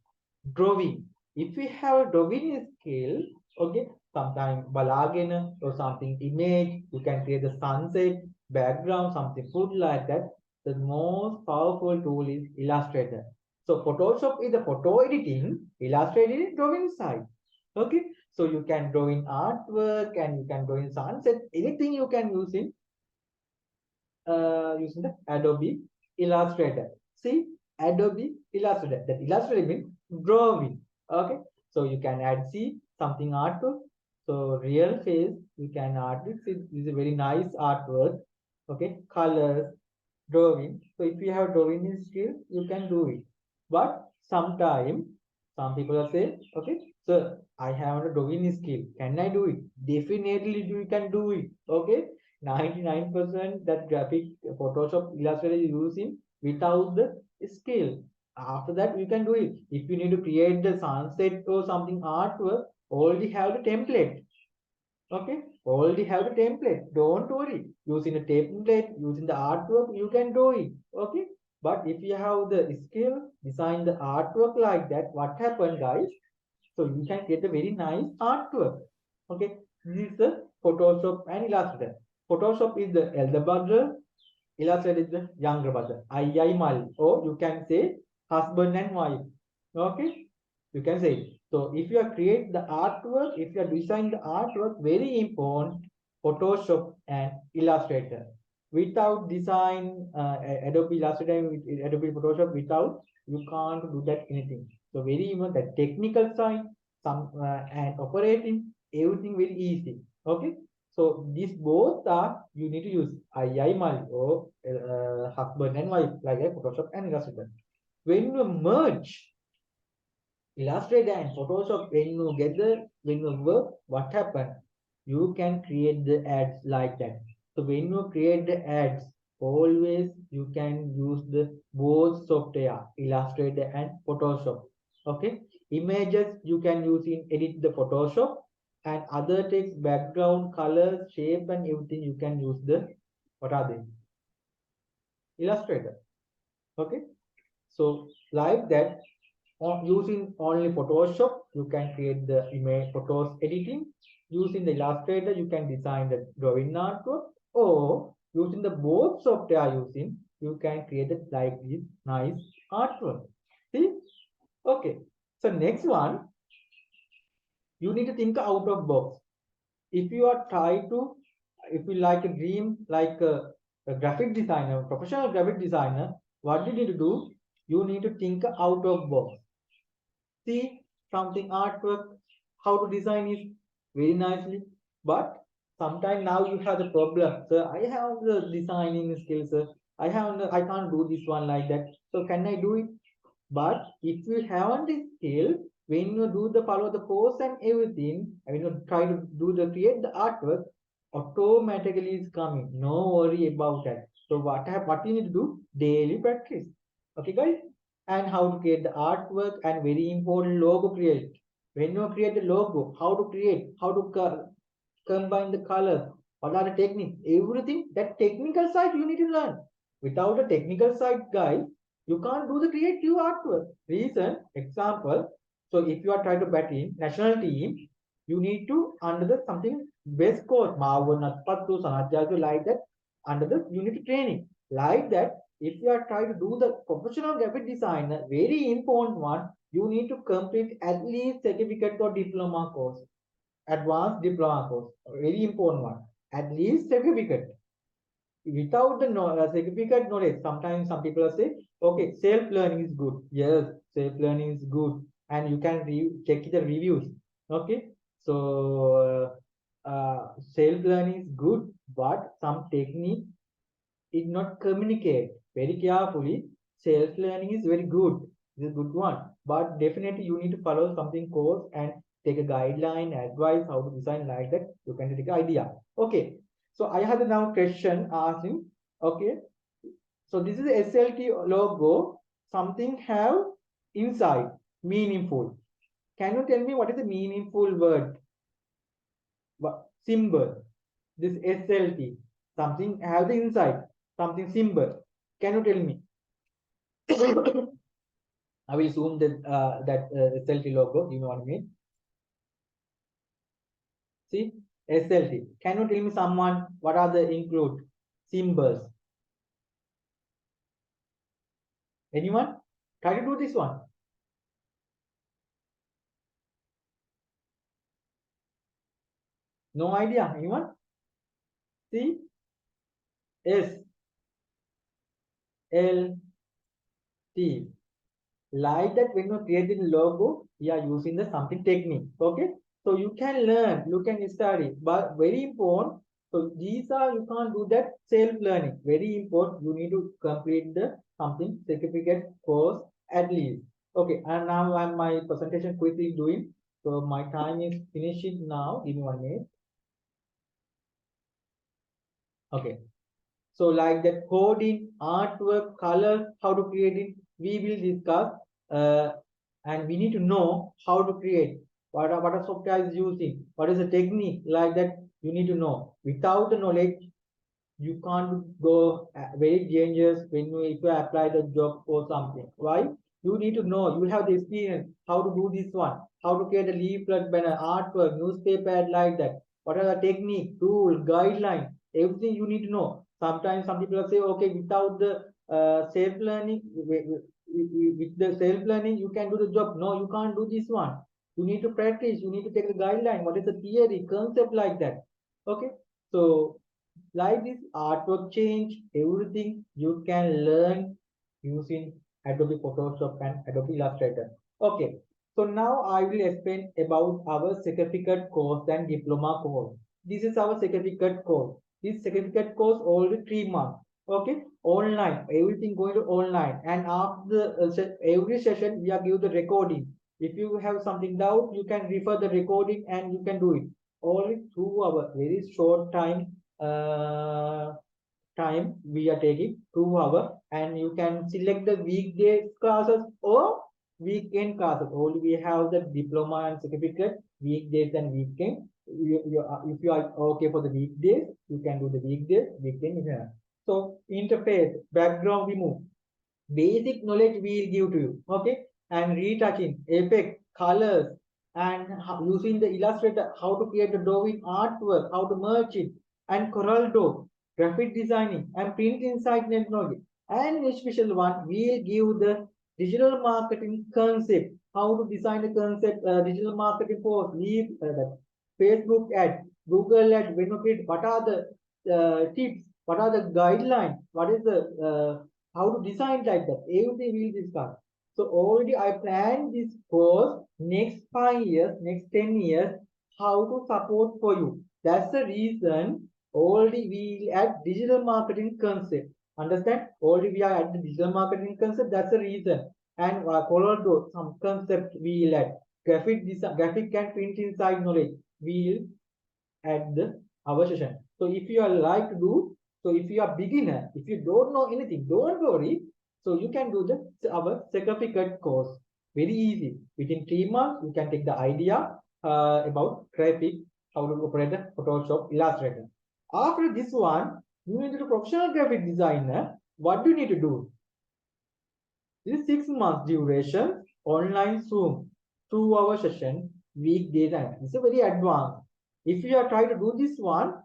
Drawing. If we have drawing skill, okay, sometime balagena or something image, you can create the sunset, background, something food like that. The most powerful tool is Illustrator. So Photoshop is the photo editing, Illustrator is drawing side. Okay, so you can draw in artwork and you can draw in sunset, anything you can use in using the Adobe Illustrator. See, Adobe Illustrator. That Illustrator means drawing. Okay, so you can add something artwork. So real face you can add this. This is a very nice artwork. Okay, colors, drawing. So if you have drawing skill, you can do it. But sometimes some people are saying, okay, so I have a drawing skill. Can I do it? Definitely you can do it. Okay. 99% that graphic Photoshop Illustrator is using without the skill. After that, you can do it. If you need to create the sunset or something artwork, already have the template. Okay, already have the template. Don't worry. Using the template, using the artwork, you can do it. Okay, but if you have the skill, design the artwork like that, what happened, guys? So you can get a very nice artwork. Okay, this is the Photoshop and Illustrator. Photoshop is the elder brother, Illustrator is the younger brother. Ayai Mali, or you can say husband and wife. Okay, you can say. So if you are create the artwork, if you are design the artwork, very important, Photoshop and Illustrator. Without design Adobe Illustrator, Adobe Photoshop, without you can't do that anything. So very important the technical side, some and operating everything very easy. Okay, so these both are you need to use II Mali or husband and wife like a Photoshop and Illustrator. When you merge Illustrator and Photoshop, when you work, what happens? You can create the ads like that. So when you create the ads, always you can use the both software, Illustrator and Photoshop. Okay, images you can use in edit the Photoshop, and other text, background, colors, shape, and everything you can use the what are they? Illustrator. Okay, so like that using only Photoshop, you can create the image photos editing. Using the Illustrator, you can design the drawing artwork, or using the both software using, you can create it like this nice artwork. See? Okay. So next one, you need to think out of box. If you are trying to, if you like a dream, like a graphic designer, professional graphic designer, what do you need to do? You need to think out of box. See something artwork, how to design it very nicely. But sometimes now you have the problem. So I have the designing skills. I can't do this one like that. So can I do it? But if you haven't the skill, when you do the follow the course and everything, and when you try to do the create the artwork, automatically is coming. No worry about that. So what you need to do? Daily practice. Okay, guys? And how to create the artwork and very important logo create. When you create the logo, how to create, how to combine the colors, what are the techniques, everything that technical side you need to learn. Without a technical side, guys, you can't do the creative artwork. Reason, example, so if you are trying to bat in national team, you need to under the something best course, Marwan, like that, under the you need to training. Like that, if you are trying to do the professional graphic designer, very important one, you need to complete at least certificate or diploma course, advanced diploma course, very important one, at least certificate. Without the certificate knowledge, sometimes some people say, okay, self-learning is good. Yes, self-learning is good. And you can check the reviews. Okay, so self-learning is good, but some technique is not communicate very carefully. Self-learning is very good. It's a good one. But definitely you need to follow something course and take a guideline, advice, how to design like that. You can take an idea. Okay. So I have the now question asking. Okay. So this is a SLT logo. Something have inside meaningful. Can you tell me what is the meaningful word? Symbol. This SLT. Something have the inside. Something symbol. Can you tell me? I will zoom that SLT logo. You know what I mean? See, SLT. Can you tell me someone what are the include symbols? Anyone? Try to do this one. No idea, anyone? C S L T. Like that, when you're creating logo, we are using the something technique. Okay, so you can learn, you can study, but very important. So these are, you can't do that self-learning. Very important. You need to complete the something certificate course at least. Okay, and now I'm my presentation quickly doing. So my time is finishing now. Give me 1 minute. Okay. So like that coding, artwork, color, how to create it, we will discuss. Uh, and we need to know how to create. What a software is using. What is the technique like that? You need to know. Without the knowledge, you can't go very dangerous when you if you apply the job or something. Why? You need to know. You have the experience how to do this one, how to create a leaflet, banner, artwork, newspaper ad like that. What are the technique, tool, guideline, everything you need to know. Sometimes some people say, okay, without the self learning, with the self learning, you can do the job. No, you can't do this one. You need to practice. You need to take the guideline. What is the theory, concept like that? Okay, so like this artwork change, everything you can learn using Adobe Photoshop and Adobe Illustrator. Okay, so now I will explain about our certificate course and diploma course. This is our certificate course. This certificate course only 3 months. Okay, online, everything going to online. And after every session, we are give the recording. If you have something doubt, you can refer the recording and you can do it. Only 2 hours, very short uh, time we are taking 2 hours, and you can select the weekday classes or weekend classes. Only we have the diploma and certificate weekdays and weekend. If you are okay for the weekdays, you can do the weekdays, weekend. Yeah. So interface, background remove, basic knowledge we will give to you. Okay, and retouching, effect, colors, and using the illustrator, how to create the drawing artwork, how to merge it, and Corel Draw, graphic designing, and print inside technology. And a special one, we'll give the digital marketing concept, how to design the concept, digital marketing for lead, Facebook ad, Google ad, benefit, what are the tips, what are the guidelines, what is the how to design like that, everything we'll discuss. So already I planned this course next 5 years, next 10 years, how to support for you. That's the reason already we will add digital marketing concept. Understand? Already we are at the digital marketing concept. That's the reason. And follow some concept we will add. Graphic design, graphic and print inside knowledge. We will add the our session. So if you are like to do, so if you are beginner, if you don't know anything, don't worry. So you can do the our certificate course. Very easy. Within 3 months, you can take the idea about graphic, how to operate the Photoshop, Illustrator. After this one, you need to be professional graphic designer. What do you need to do? This is 6 months duration, online Zoom, 2 hour session, weekdays, and it's a very advanced. If you are trying to do this one,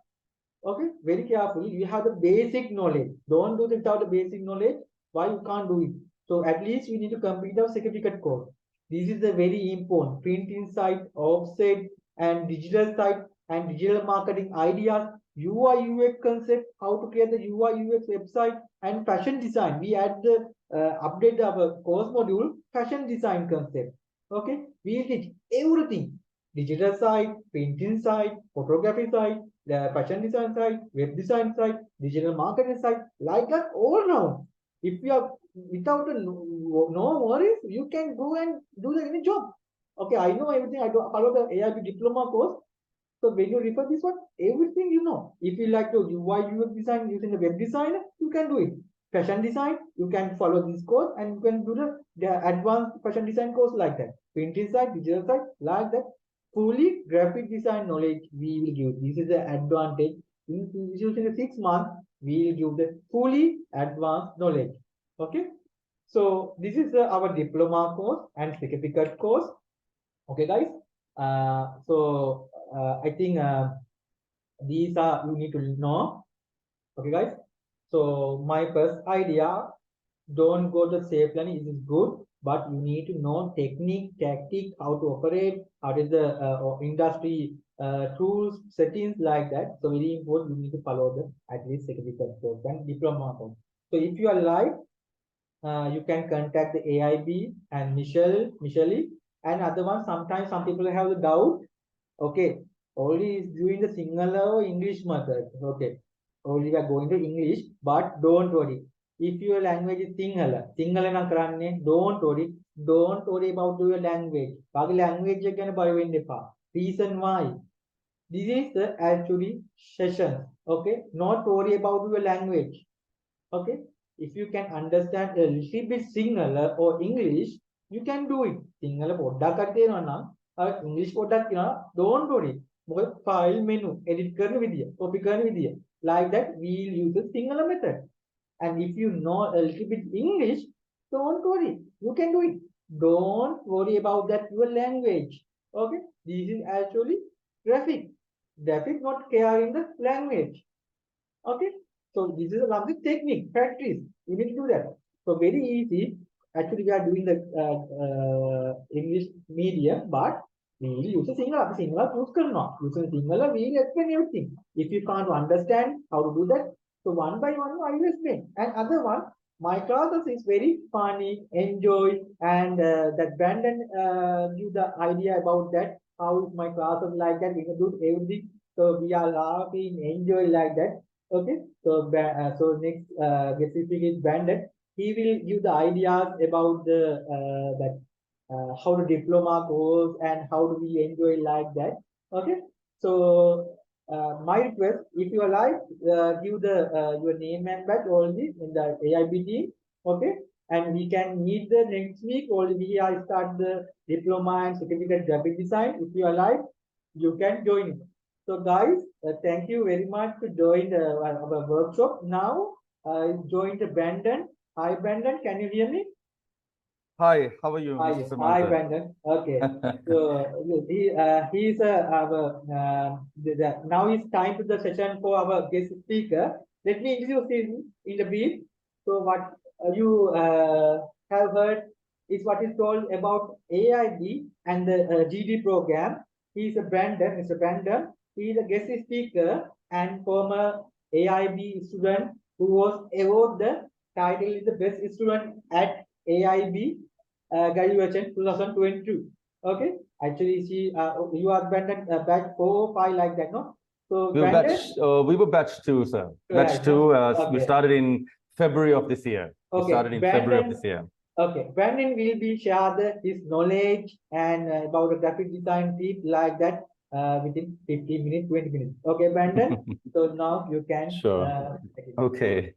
okay, very carefully, you have the basic knowledge. Don't do it without the basic knowledge. Why you can't do it? So at least you need to complete the certificate course. This is a very important print inside, offset, and digital site and digital marketing ideas, UI UX concept, how to create the UI UX website, and fashion design. We add the update our course module, fashion design concept. Okay, we teach everything: digital side, printing side, photography side, the fashion design side, web design side, digital marketing side, like that all round. If you are without no worries, you can go and do the any job. Okay, I know everything. I do follow the AIB diploma course. So when you refer this one, everything you know. If you like to UI UX design using the web designer, you can do it. Fashion design, you can follow this course and you can do the advanced fashion design course like that. Printing side, digital side, like that. Fully graphic design knowledge we will give. This is the advantage. In using the 6 months, we will give the fully advanced knowledge. Okay. So this is our diploma course and certificate course. Okay, guys. I think these are you need to know. Okay, guys. So my first idea, don't go to safe learning. It is good. but you need to know technique, tactic, how to operate, how is the industry tools, settings like that. So very important, you need to follow the at least certificate course and diploma course. So if you are live, you can contact the AIB and Michelle, and other one. Sometimes some people have the doubt. Okay, only is doing the Sinhala or English method. Okay, only we are going to English, but don't worry. If your language is Sinhala na karanne, don't worry. Don't worry about your language. Bagi language ගැන බය වෙන්න එපා. Reason why? This is the actually session. Okay, not worry about your language. Okay, if you can understand a little bit Sinhala or English, you can do it. Sinhala පොඩ්ඩක් හරි තේරෙනවා නම් English පොඩ්ඩක් කියනවා, don't worry. මොකද file menu edit කරන විදිය, copy කරන විදිය, like that we'll use the Sinhala method. And if you know a little bit English, don't worry, you can do it. Don't worry about that your language. Okay, this is actually graphic not caring the language. Okay, so this is a lovely technique, practice. You need to do that. So very easy. Actually, we are doing the English medium, but we will use a Sinhala. Sinhala use karna. Using Sinhala, we will explain everything. If you can't understand how to do that, so one by one, I will explain. And other one, my classes is very funny, enjoy, and that Brandon give the idea about that. How is my classes like that? We can do everything. So we are laughing, enjoy like that. Okay, so so next guest speaker is Brandon. He will give the ideas about the that how the diploma goes and how do we enjoy like that. Okay, so my request, if you are live, give the your name and badge only in the AIB team. Okay, and we can meet the next week. Only we are start the diploma and certificate graphic design. If you are live, you can join. So guys, thank you very much to join our workshop. Now, join the Brandon. Hi, Brandon. Can you hear me? Hi, how are you, Hi, Mr. hi, Samantha? Brandon. Okay. So he's now it's time to the session for our guest speaker. Let me introduce him in the brief. So what you have heard is what is told about AIB and the GD program. He's a Brandon. Mr. Brandon. He is a guest speaker and former AIB student who was awarded the title is the best student at AIB graduation 2022. Okay, actually, you are Brandon batch 4 or 5 like that, no? So we were batch 2, sir. Batch Right, 2. okay. We started in February of this year. Okay. We started in February of this year. Okay, Brandon will be share his knowledge and about the graphic design tip like that within 15 minutes, 20 minutes. Okay, Brandon. So now you can. Sure. Okay.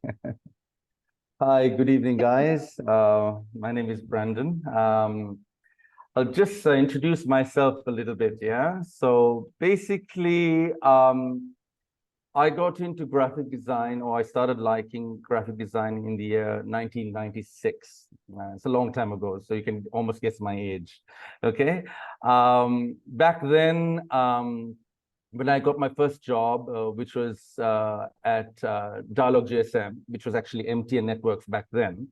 Hi, good evening, guys. My name is Brandon. I'll just introduce myself a little bit, yeah? So basically, I got into graphic design, or I started liking graphic design in the year 1996. It's a long time ago, so you can almost guess my age, okay? Back then, when I got my first job, which was at Dialog GSM, which was actually MTN Networks back then,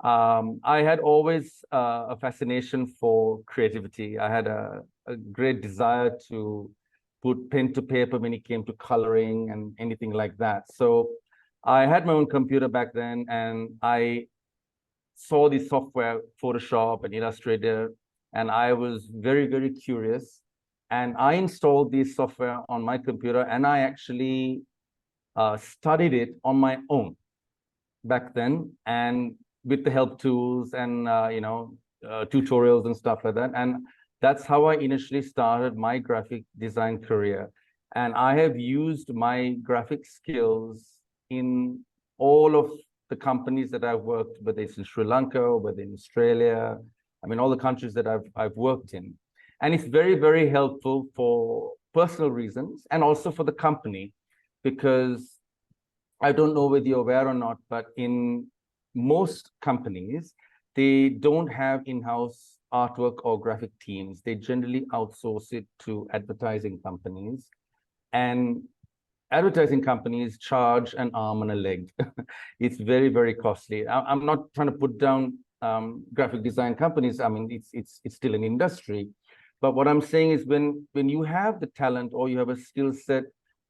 I had always a fascination for creativity. I had a great desire to put pen to paper when it came to coloring and anything like that. So I had my own computer back then, and I saw the software, Photoshop and Illustrator, and I was very, very curious. And I installed this software on my computer, and I actually studied it on my own back then, and with the help tools and tutorials and stuff like that. And that's how I initially started my graphic design career. And I have used my graphic skills in all of the companies that I've worked, whether it's in Sri Lanka or whether in Australia, I mean, all the countries that I've worked in. And it's very, very helpful for personal reasons and also for the company, because I don't know whether you're aware or not, but in most companies, they don't have in-house artwork or graphic teams. They generally outsource it to advertising companies. And advertising companies charge an arm and a leg. It's very, very costly. I'm not trying to put down graphic design companies, I mean, it's still an industry. But what I'm saying is when you have the talent or you have a skill set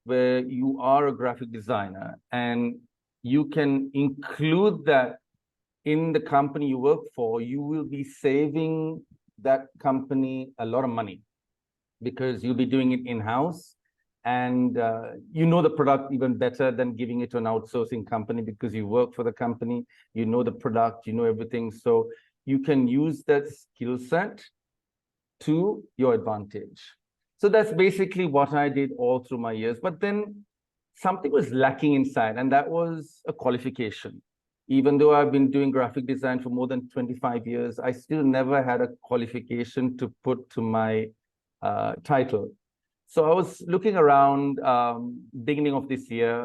where you are a graphic designer and you can include that in the company you work for, you will be saving that company a lot of money because you'll be doing it in-house. And you know the product even better than giving it to an outsourcing company because you work for the company, you know the product, you know everything. So you can use that skill set to your advantage. So that's basically what I did all through my years. But then something was lacking inside, and that was a qualification. Even though I've been doing graphic design for more than 25 years, I still never had a qualification to put to my title. So I was looking around beginning of this year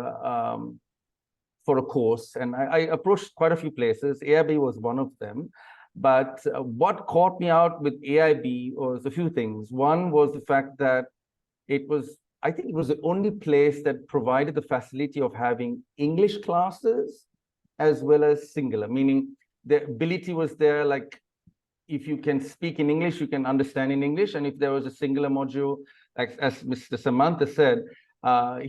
for a course, and I approached quite a few places. AIB was one of them. But what caught me out with AIB was a few things. One was the fact that I think it was the only place that provided the facility of having English classes as well as singular, meaning the ability was there, like if you can speak in English, you can understand in English. And if there was a singular module, like as Mr. Samantha said, I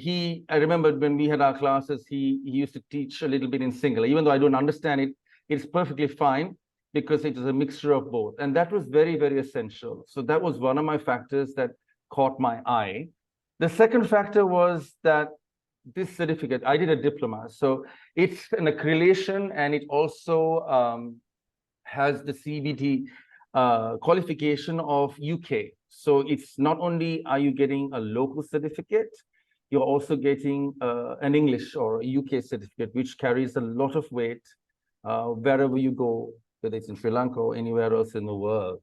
remember when we had our classes, he used to teach a little bit in singular. Even though I don't understand it, it's perfectly fine because it is a mixture of both. And that was very, very essential. So that was one of my factors that caught my eye. The second factor was that this certificate, I did a diploma. So it's an accreditation and it also has the CBT qualification of UK. So it's not only are you getting a local certificate, you're also getting an English or a UK certificate, which carries a lot of weight wherever you go, whether it's in Sri Lanka or anywhere else in the world.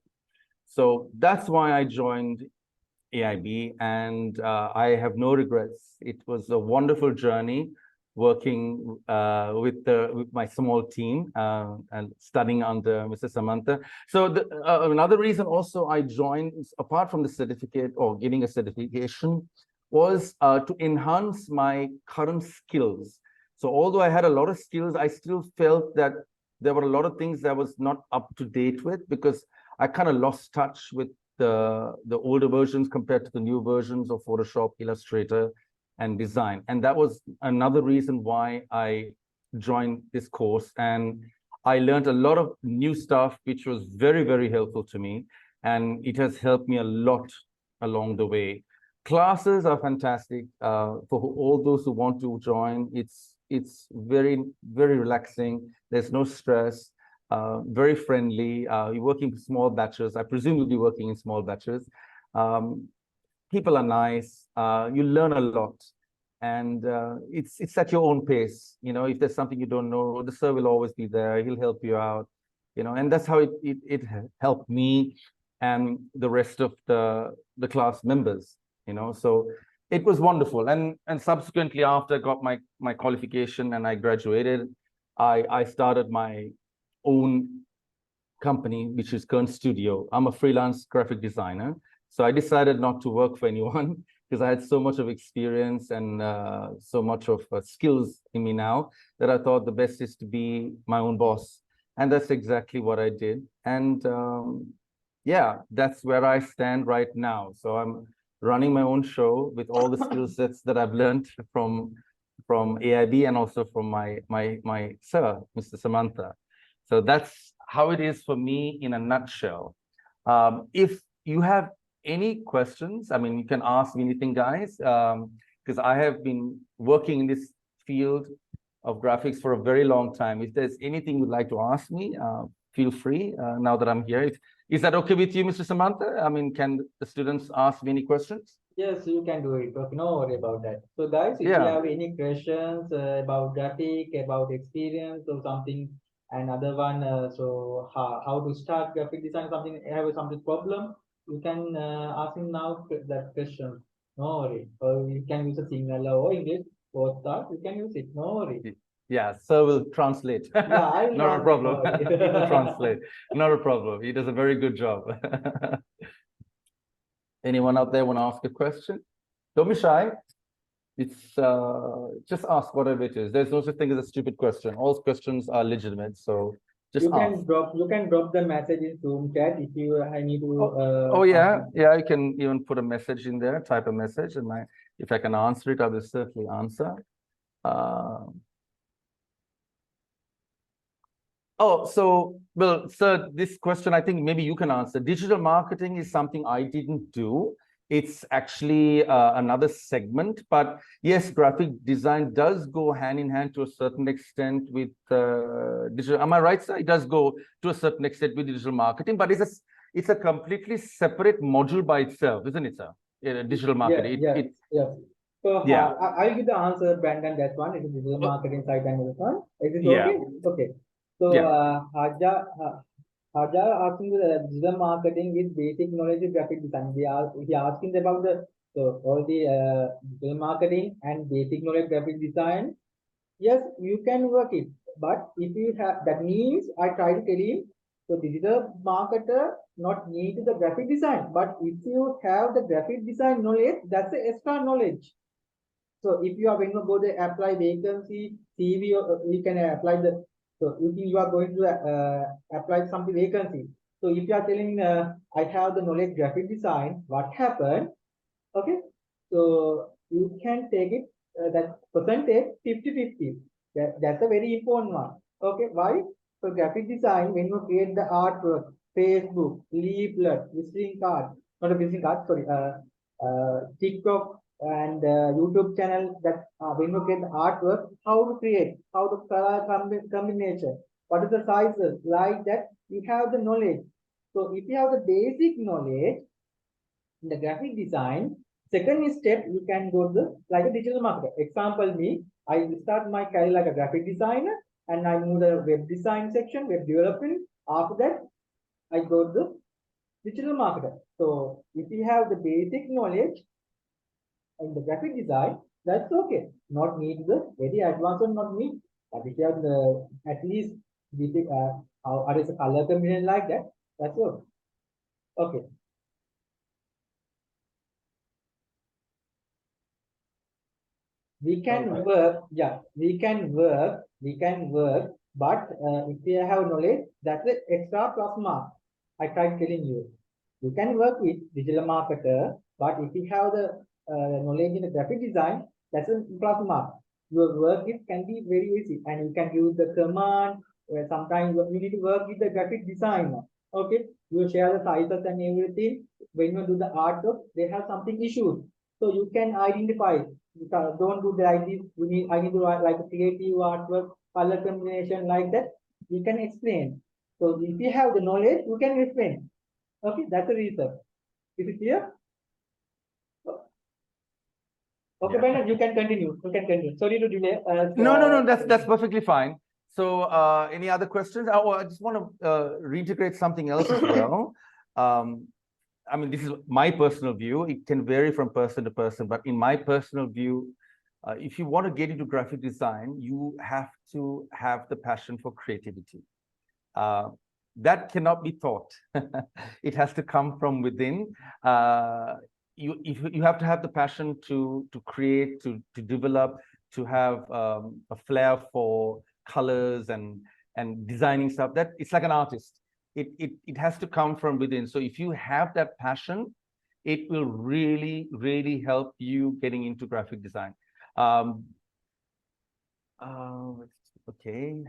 So that's why I joined AIB, and I have no regrets. It was a wonderful journey working with my small team and studying under Mr. Samantha. So another reason also I joined, apart from the certificate or getting a certification, was to enhance my current skills. So although I had a lot of skills, I still felt that there were a lot of things that I was not up to date with because I kind of lost touch with the older versions compared to the new versions of Photoshop, Illustrator, and design. And that was another reason why I joined this course. And I learned a lot of new stuff, which was very, very helpful to me. And it has helped me a lot along the way. Classes are fantastic for all those who want to join. It's very, very relaxing. There's no stress. Very friendly. You're working in small batches. I presume you'll be working in small batches. People are nice. You learn a lot, and it's at your own pace. You know, if there's something you don't know, the sir will always be there. He'll help you out. You know, and that's how it helped me and the rest of the class members. You know, so it was wonderful. And subsequently, after I got my qualification and I graduated, I started my own company, which is Kern Studio. I'm a freelance graphic designer. So I decided not to work for anyone because I had so much of experience and so much of skills in me now that I thought the best is to be my own boss. And that's exactly what I did. And yeah, that's where I stand right now. So I'm running my own show with all the skill sets that I've learned from AIB and also from my sir, Mr. Samantha. So that's how it is for me in a nutshell. If you have any questions, I mean, you can ask me anything, guys, because I have been working in this field of graphics for a very long time. If there's anything you'd like to ask me, feel free now that I'm here. Is that okay with you, Mr. Samantha? I mean, can the students ask me any questions? Yes, you can do it. Okay, no worry about that. So guys, if you have any questions about graphic, about experience or something, another one, so how to start graphic design, something, have something problem, you can ask him now that question. No worry. Or you can use a Sinhala or English, both are, you can use it. No worry. Yeah, sir will translate. Yeah, I will Not a problem. translate. He will translate. Not a problem. He does a very good job. Anyone out there want to ask a question? Don't be shy. It's just ask whatever it is. There's no such thing as a stupid question. All questions are legitimate. So Just you ask. can drop the message in Zoom chat if you I need to. Oh yeah, yeah. I can even put a message in there, type a message, and if I can answer it, I will certainly answer. Oh, so, well, sir, this question, I think maybe you can answer. Digital marketing is something I didn't do. It's actually another segment, but yes, graphic design does go hand in hand to a certain extent with digital. Am I right, sir? It does go to a certain extent with digital marketing, but it's a completely separate module by itself, isn't it, sir? Digital marketing. Yeah. So Yeah. I'll give the answer, Brandon. That one it is digital marketing side and this one. Is it Yeah. okay? Okay. So Yeah. Haja asking the digital marketing with basic knowledge of graphic design. He asking about the so all the digital marketing and basic knowledge of graphic design. Yes, you can work it, but if you have that means I try to tell him. So digital marketer not need the graphic design, but if you have the graphic design knowledge, that's the extra knowledge. So if you are going to go to apply vacancy CV, you can apply the. So if you are going to apply some vacancy, so if you are telling I have the knowledge graphic design, what happened? Okay, so you can take it that percentage 50-50. That's a very important one. Okay, why? So graphic design, when you create the artwork, Facebook, leaflet, visiting card, not a visiting card, sorry, TikTok and YouTube channel, that when you create the artwork, how to create, how to color combination, what is the sizes, like that, you have the knowledge. So if you have the basic knowledge in the graphic design, second step, you can go to the, like a digital marketer. Example me, I start my career like a graphic designer and I move the web design section, web development. After that, I go to the digital marketer. So if you have the basic knowledge in the graphic design, that's okay. Not need the very advanced or not need. But if you have the at least basic how is a color combination like that, that's all. Okay. We can work, yeah, we can work, but if you have knowledge, that's the extra plus mark. I tried telling you. You can work with digital marketer, but if you have the knowledge in the graphic design, that's a plus mark. Your work it can be very easy, and you can use the command. Sometimes you need to work with the graphic designer. Okay, you share the sizes and everything. When you do the artwork, they have something issues, so you can identify. Don't do like this. I need to write like a creative artwork, color combination like that. You can explain. So if you have the knowledge, you can explain. Okay, that's the reason. Is it clear? Okay, Yeah. Brandon, you can continue. You can continue. Sorry to delay. No, that's perfectly fine. So, any other questions? Oh, I just want to reintegrate something else as well. I mean, this is my personal view. It can vary from person to person, but in my personal view, if you want to get into graphic design, you have to have the passion for creativity. That cannot be taught. It has to come from within. You have to have the passion to create, to develop, to have a flair for colors and designing stuff. That it's like an artist. It has to come from within. So if you have that passion, it will really help you getting into graphic design. Okay.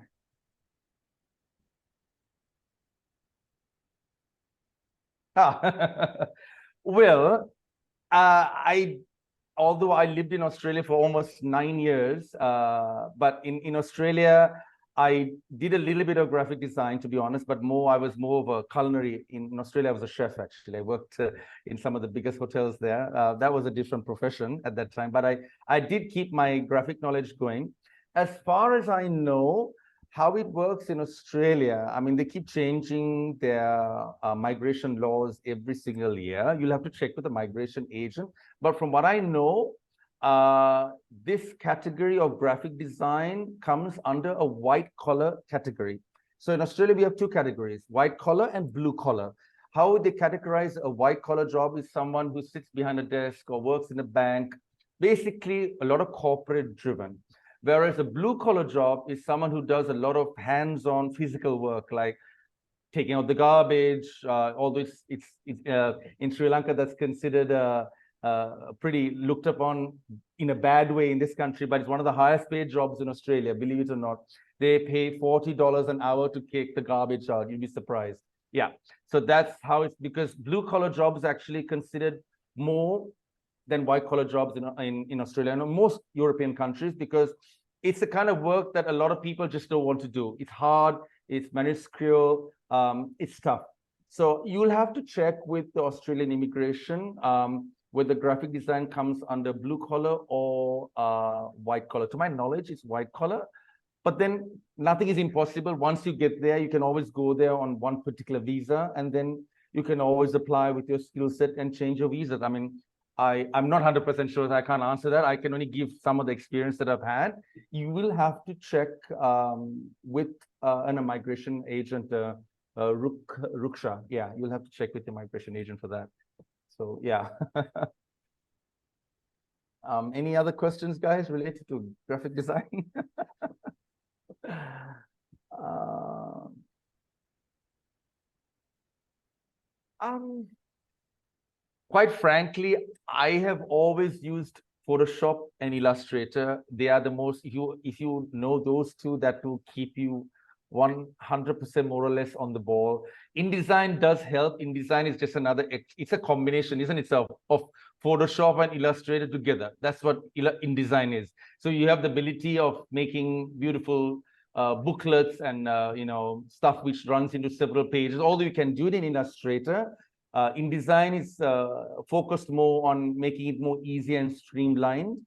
Well, although I lived in Australia for almost 9 years, but in Australia, I did a little bit of graphic design, to be honest, but I was more of a culinary. In Australia, I was a chef, actually. I worked in some of the biggest hotels there. That was a different profession at that time, but I did keep my graphic knowledge going. As far as I know, how it works in Australia, I mean, they keep changing their migration laws every single year. You'll have to check with the migration agent. But from what I know, this category of graphic design comes under a white collar category. So in Australia, we have two categories, white collar and blue collar. How they categorize a white collar job is someone who sits behind a desk or works in a bank, basically a lot of corporate driven. Whereas a blue-collar job is someone who does a lot of hands-on physical work, like taking out the garbage, although it's in Sri Lanka, that's considered pretty looked upon in a bad way in this country, but it's one of the highest paid jobs in Australia, believe it or not. They pay $40 an hour to take the garbage out. You'd be surprised. Yeah, so that's how it's, because blue-collar jobs actually considered more than white-collar jobs in Australia and most European countries, because it's the kind of work that a lot of people just don't want to do. It's hard, it's minuscule, it's tough. So you'll have to check with the Australian immigration whether graphic design comes under blue-collar or white-collar. To my knowledge, it's white-collar. But then nothing is impossible. Once you get there, you can always go there on one particular visa, and then you can always apply with your skill set and change your visas. I mean, I'm not 100% sure. I can't answer that. I can only give some of the experience that I've had. You will have to check with an immigration agent, Ruksha. Yeah, you'll have to check with the immigration agent for that. So yeah. Any other questions, guys, related to graphic design? Quite frankly, I have always used Photoshop and Illustrator. They are the most, if you know those two, that will keep you 100% more or less on the ball. InDesign does help. InDesign is just another, it's a combination, isn't it, of Photoshop and Illustrator together. That's what InDesign is. So you have the ability of making beautiful booklets and stuff which runs into several pages. Although you can do it in Illustrator, InDesign is focused more on making it more easy and streamlined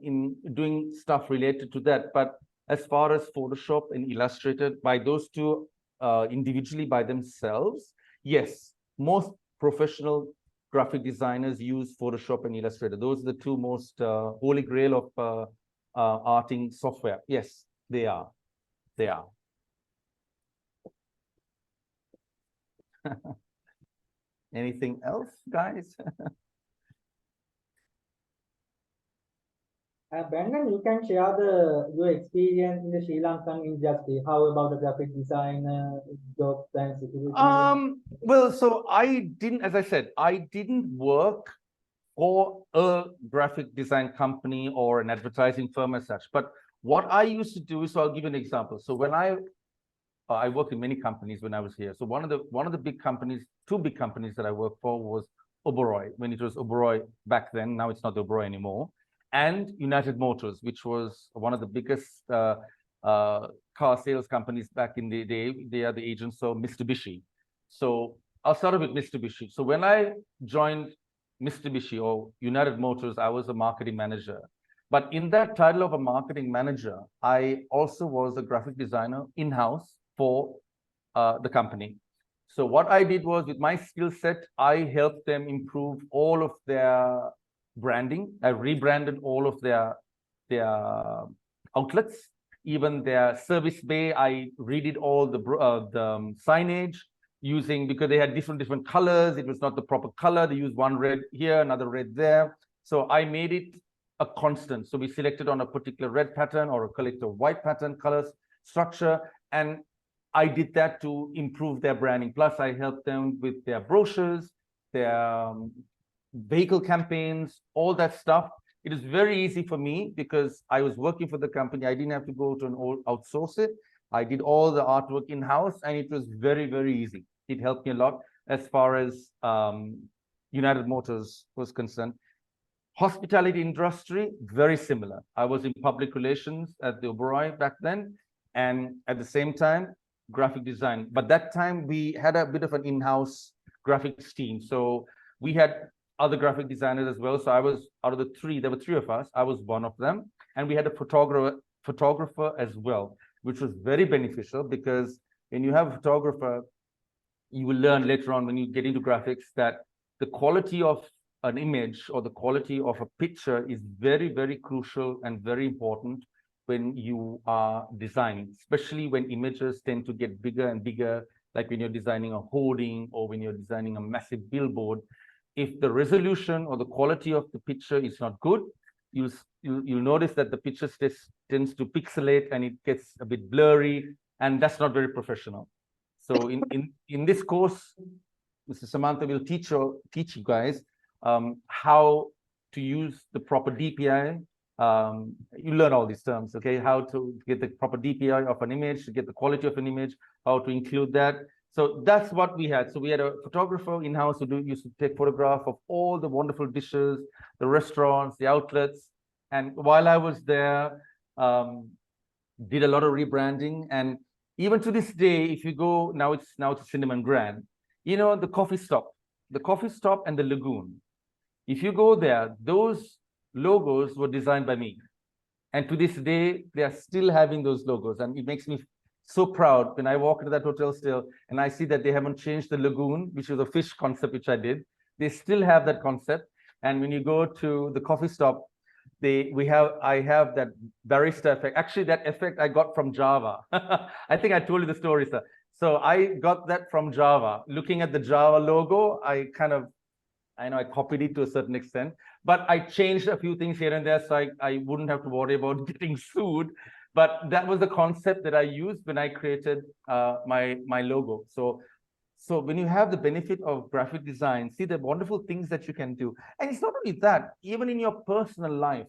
in doing stuff related to that. But as far as Photoshop and Illustrator, by those two individually by themselves, yes, most professional graphic designers use Photoshop and Illustrator. Those are the two most holy grail of arting software. Yes, they are. They are. Anything else, guys? Brandon, you can share your experience in the Sri Lankan industry. How about the graphic design jobs and security? Well, so I didn't, as I said, I didn't work for a graphic design company or an advertising firm as such. But what I used to do is, so I'll give you an example. So when I worked in many companies when I was here. So one of the big companies, two big companies that I worked for was Oberoi, when it was Oberoi back then. Now it's not Oberoi anymore. And United Motors, which was one of the biggest car sales companies back in the day. They are the agents of Mitsubishi. So I'll start with Mitsubishi. So when I joined Mitsubishi or United Motors, I was a marketing manager. But in that title of a marketing manager, I also was a graphic designer in-house for the company. So what I did was, with my skill set, I helped them improve all of their branding. I rebranded all of their outlets, even their service bay. I redid all the signage using, because they had different colors. It was not the proper color. They used one red here, another red there. So I made it a constant. So we selected on a particular red pattern or a collective white pattern, colors, structure, and I did that to improve their branding. Plus, I helped them with their brochures, their vehicle campaigns, all that stuff. It is very easy for me because I was working for the company. I didn't have to go to an outsource it. I did all the artwork in-house, and it was very, very easy. It helped me a lot as far as United Motors was concerned. Hospitality industry, very similar. I was in public relations at the Oberoi back then, and at the same time, graphic design. But that time we had a bit of an in-house graphics team. So we had other graphic designers as well. So I was, out of the three, there were three of us, I was one of them. And we had a photographer as well, which was very beneficial, because when you have a photographer, you will learn later on when you get into graphics that the quality of an image or the quality of a picture is very, very crucial and very important when you are designing, especially when images tend to get bigger and bigger, like when you're designing a hoarding or when you're designing a massive billboard. If the resolution or the quality of the picture is not good, you'll notice that the picture tends to pixelate and it gets a bit blurry, and that's not very professional. So in this course, Mr. Samantha will teach you guys how to use the proper DPI. You learn all these terms, okay? How to get the proper DPI of an image, to get the quality of an image, how to include that. So that's what we had. So we had a photographer in-house who used to take photograph of all the wonderful dishes, the restaurants, the outlets. And while I was there, did a lot of rebranding. And even to this day, if you go, now it's a Cinnamon Grand, you know, the coffee stop and the lagoon. If you go there, those logos were designed by me. And to this day, they are still having those logos. And it makes me so proud when I walk into that hotel still and I see that they haven't changed the lagoon, which was a fish concept, which I did. They still have that concept. And when you go to the coffee stop, I have that barista effect. Actually, that effect I got from Java. I think I told you the story, sir. So I got that from Java. Looking at the Java logo, I copied it to a certain extent, but I changed a few things here and there so I wouldn't have to worry about getting sued. But that was the concept that I used when I created my logo. So when you have the benefit of graphic design, see the wonderful things that you can do. And it's not only that, even in your personal life,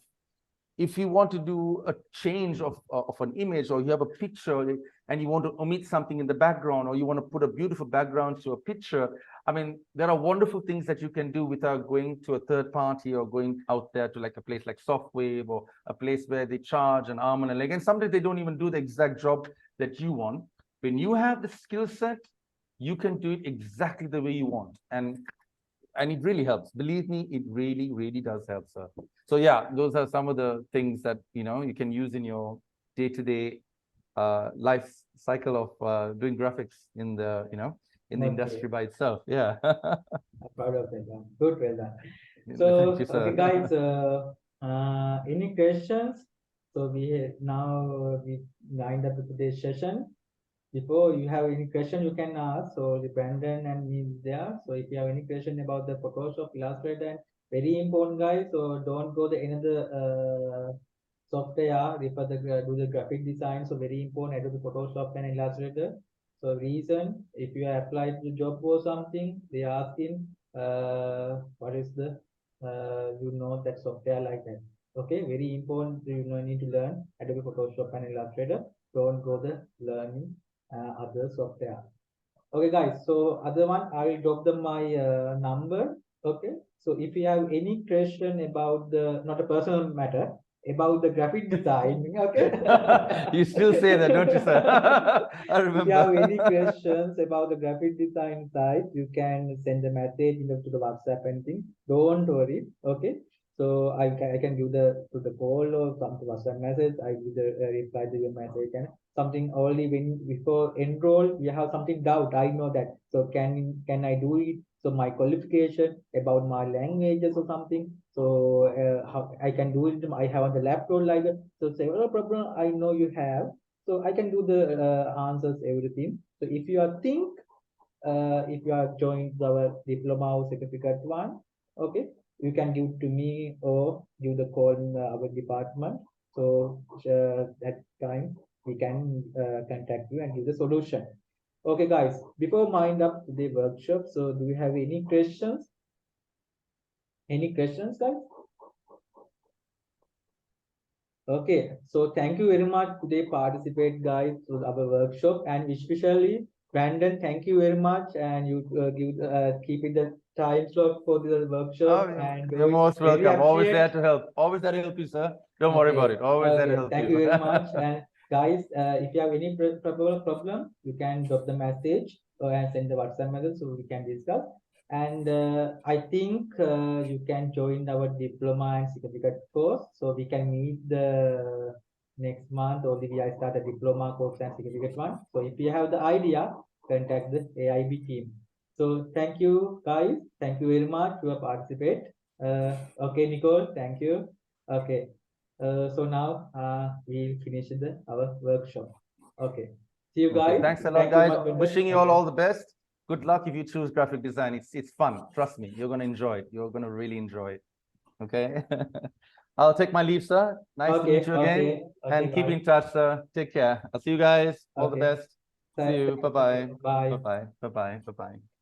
if you want to do a change of an image, or you have a picture and you want to omit something in the background, or you want to put a beautiful background to a picture, I mean, there are wonderful things that you can do without going to a third party or going out there to like a place like Softwave or a place where they charge an arm and a leg. And sometimes they don't even do the exact job that you want. When you have the skill set, you can do it exactly the way you want. And it really helps. Believe me, it really, really does help, sir. So yeah, those are some of the things that, you know, you can use in your day-to-day life cycle of doing graphics in the, you know, in the industry by itself. Yeah. I'm proud of it. Good, well done. Thank So, you, sir. okay, guys, any questions? So we lined up with today's session. Before you have any question, you can ask. So the Brandon and me is there. So if you have any question about the Photoshop, Illustrator, very important, guys. So don't go to another software. Refer do the graphic design. So very important, Adobe Photoshop and Illustrator. So reason, if you apply the job or something, they asking what is the that software like that. Okay, very important. You need to learn Adobe Photoshop and Illustrator. Don't go the learning other software. Okay, guys. So other one, I will drop my number. Okay. So if you have any question about the not a personal matter about the graphic design, okay. You still say that, don't you, sir? I remember. If you have any questions about the graphic design side, you can send a message to the WhatsApp and thing. Don't worry. Okay. So I can give the call or some to WhatsApp message. I give the reply to your message and something only when before enroll we have something doubt. I know that. So can I do it? So my qualification about my languages or something. So how I can do it. I have on the laptop like that. So several problem I know you have. So I can do the answers everything. So if you are if you are joined our diploma or certificate one, okay, you can give to me or give the call in our department. So that time we can contact you and give the solution. Okay, guys, before mind up the workshop, so do you have any questions? Any questions, guys? Okay, so thank you very much today participate guys to our workshop, and especially Brandon, thank you very much, and you keeping the time slot for the workshop. And you're most welcome. Always there to help. Always there to help you, sir. Don't worry about it. Always there to help you. Thank you very much. And guys, if you have any problem, you can drop the message and send the WhatsApp message so we can discuss. And I think you can join our diploma and certificate course, so we can meet the next month, or maybe I start a diploma course and certificate one. So if you have the idea, contact the AIB team. So thank you guys. Thank you very much for participate. Okay, Nicole, thank you. Okay. So now we finish our workshop. Okay. See you guys. Thanks a lot, guys. Wishing you all the best. Good luck if you choose graphic design. It's fun. Trust me, you're going to enjoy it. You're going to really enjoy it. Okay. I'll take my leave, sir. Nice to meet you again. Okay. And keep Bye. in touch, sir. Take care. I'll see you guys. All the Okay. best. See Thanks. you. Bye-bye. Bye. Bye-bye. Bye-bye. Bye-bye.